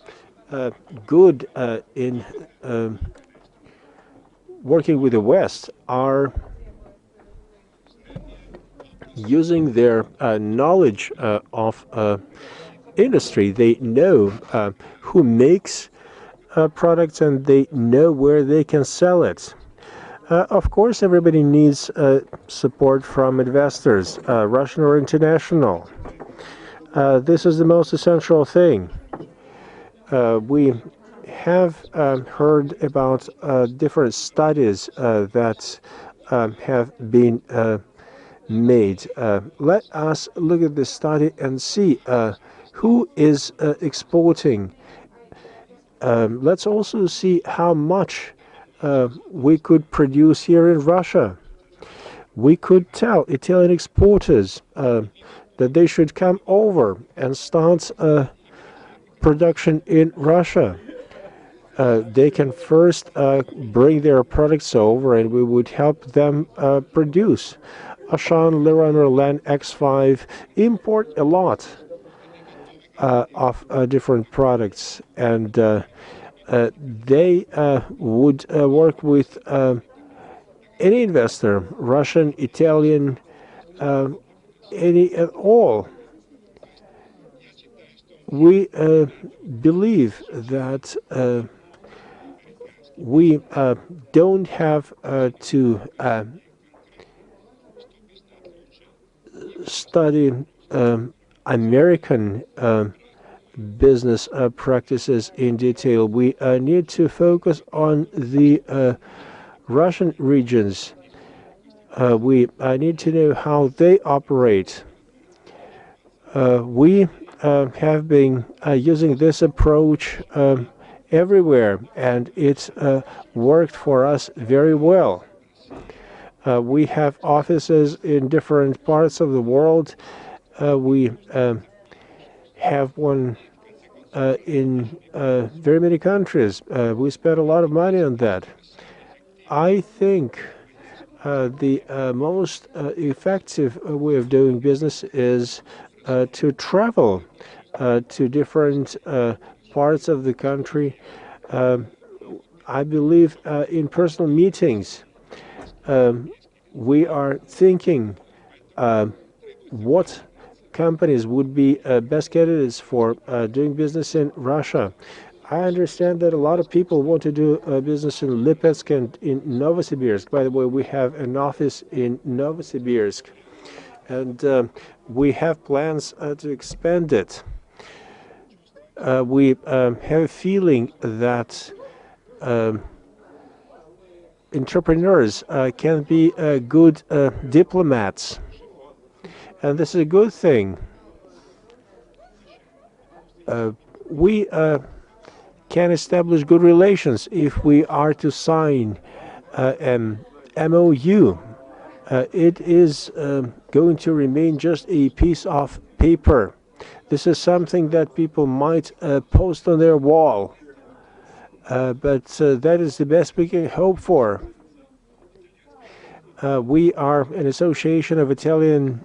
good in working with the West are using their knowledge of industry. They know who makes products and they know where they can sell it. Of course, everybody needs support from investors, Russian or international. This is the most essential thing. We have heard about different studies that have been made. Let us look at this study and see who is exporting. Let's also see how much we could produce here in Russia. We could tell Italian exporters that they should come over and start production in Russia. They can first bring their products over and we would help them produce. Ashan, Liraner, Len, X5 import a lot of different products, and they would work with any investor, Russian, Italian, any at all. We believe that we don't have to study American business practices in detail. We need to focus on the Russian regions. We need to know how they operate. We have been using this approach everywhere, and it's worked for us very well. We have offices in different parts of the world. We have one in very many countries. We spend a lot of money on that. I think the most effective way of doing business is to travel to different parts of the country. I believe in personal meetings. We are thinking what companies would be best candidates for doing business in Russia. I understand that a lot of people want to do business in Lipetsk and in Novosibirsk. By the way, we have an office in Novosibirsk, and we have plans to expand it. We have a feeling that entrepreneurs can be good diplomats, and this is a good thing. We can establish good relations if we are to sign an MOU. It is going to remain just a piece of paper. This is something that people might post on their wall, but that is the best we can hope for. We are an association of Italian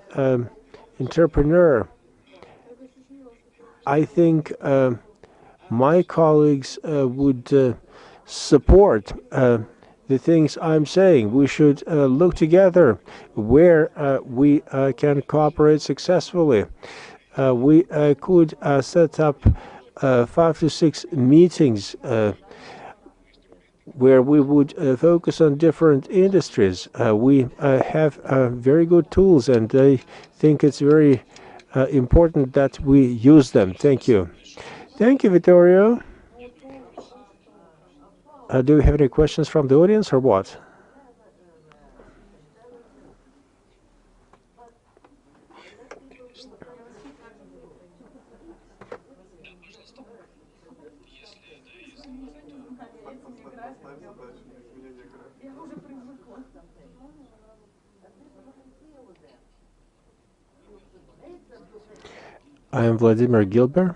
entrepreneurs. I think my colleagues would support the things I'm saying. We should look together where we can cooperate successfully. We could set up 5 to 6 meetings where we would focus on different industries. We have very good tools, and I think it's very important that we use them. Thank you. Thank you, Vittorio. Do we have any questions from the audience or what? I am Vladimir Gilbert.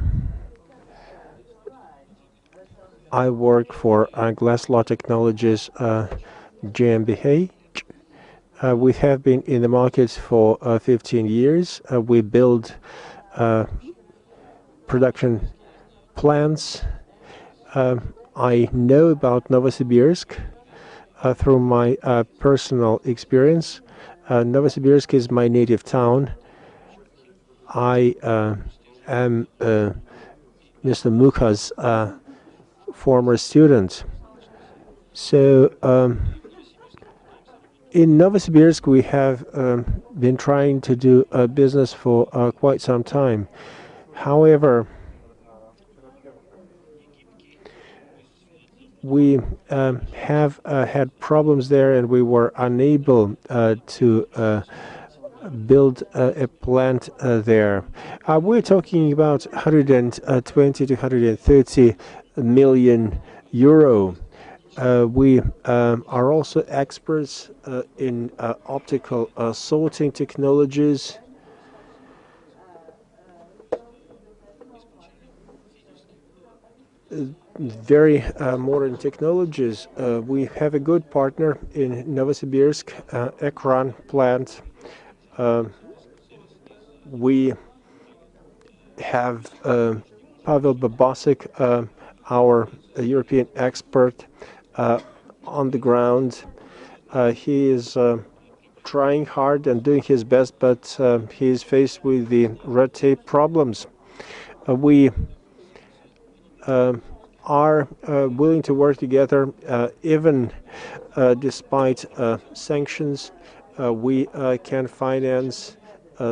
I work for Glass Law Technologies GmbH. We have been in the market for 15 years. We build production plants. I know about Novosibirsk through my personal experience. Novosibirsk is my native town. I am Mr. Mukha's former student. So in Novosibirsk, we have been trying to do business for quite some time. However, we have had problems there, and we were unable to build a plant there. We're talking about 120 to 130 million euro. We are also experts in optical sorting technologies. Very modern technologies. We have a good partner in Novosibirsk, Ekran plant. We have Pavel Babasik, our European expert, on the ground. He is trying hard and doing his best, but he is faced with the red tape problems. We are willing to work together even despite sanctions. We can finance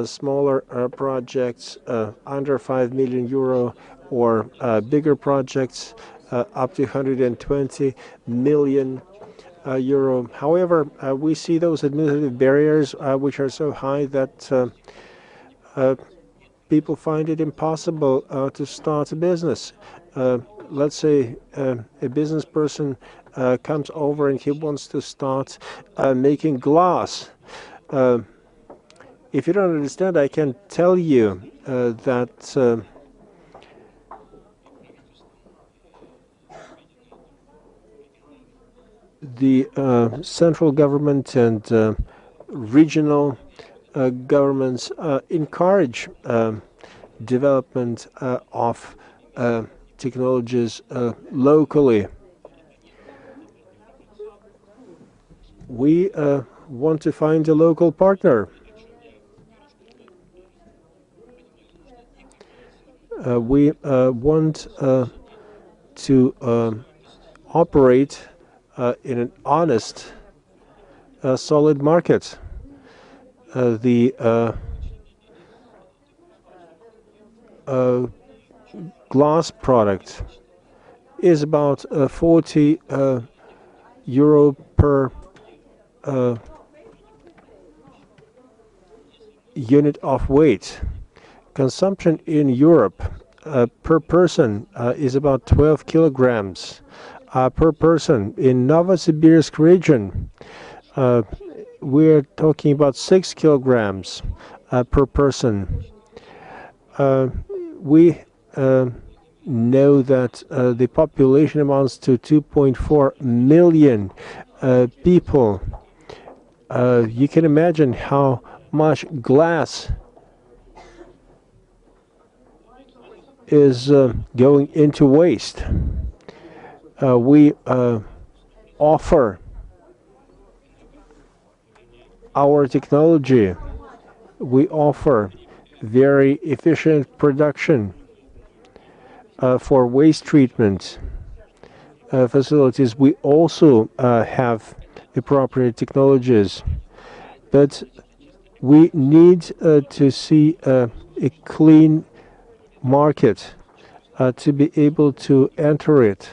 smaller projects under 5 million euro or bigger projects up to 120 million euro. However, we see those administrative barriers which are so high that people find it impossible to start a business. Let's say a business person comes over and he wants to start making glass. If you don't understand, I can tell you that the central government and regional governments encourage development of technologies locally. We want to find a local partner. We want to operate in an honest, solid market. The glass product is about 40 euro per unit of weight. Consumption in Europe per person is about 12 kilograms per person. In Novosibirsk region, we're talking about 6 kilograms per person. We know that the population amounts to 2.4 million people. You can imagine how much glass is going into waste. We offer our technology. We offer very efficient production. for waste treatment facilities, we also have appropriate technologies, but we need to see a clean market to be able to enter it.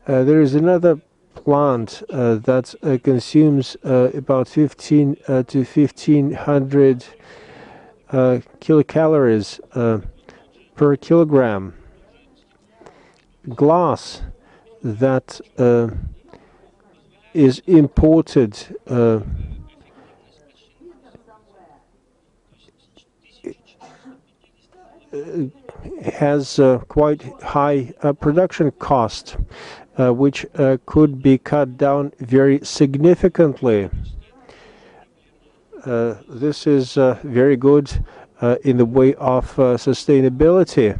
There is another plant that consumes about 15 to 1500 kilocalories per kilogram. Glass that is imported has quite high production cost, which could be cut down very significantly. This is very good in the way of sustainability.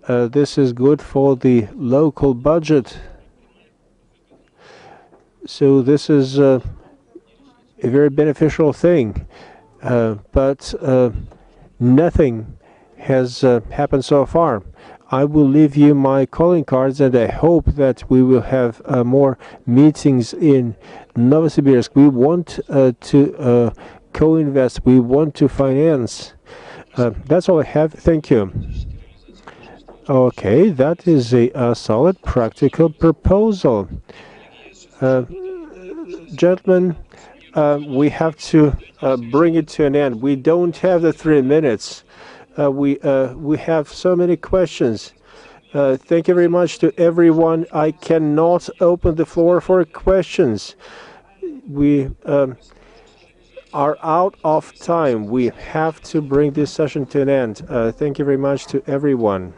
This is good for the local budget. So this is a very beneficial thing, but nothing has happened so far. I will leave you my calling cards, and I hope that we will have more meetings in Novosibirsk. We want to co-invest. We want to finance. That's all I have. Thank you. Okay, that is a solid practical proposal. Gentlemen, we have to bring it to an end. We don't have the 3 minutes. We have so many questions. Thank you very much to everyone. I cannot open the floor for questions. We are out of time. We have to bring this session to an end. Thank you very much to everyone.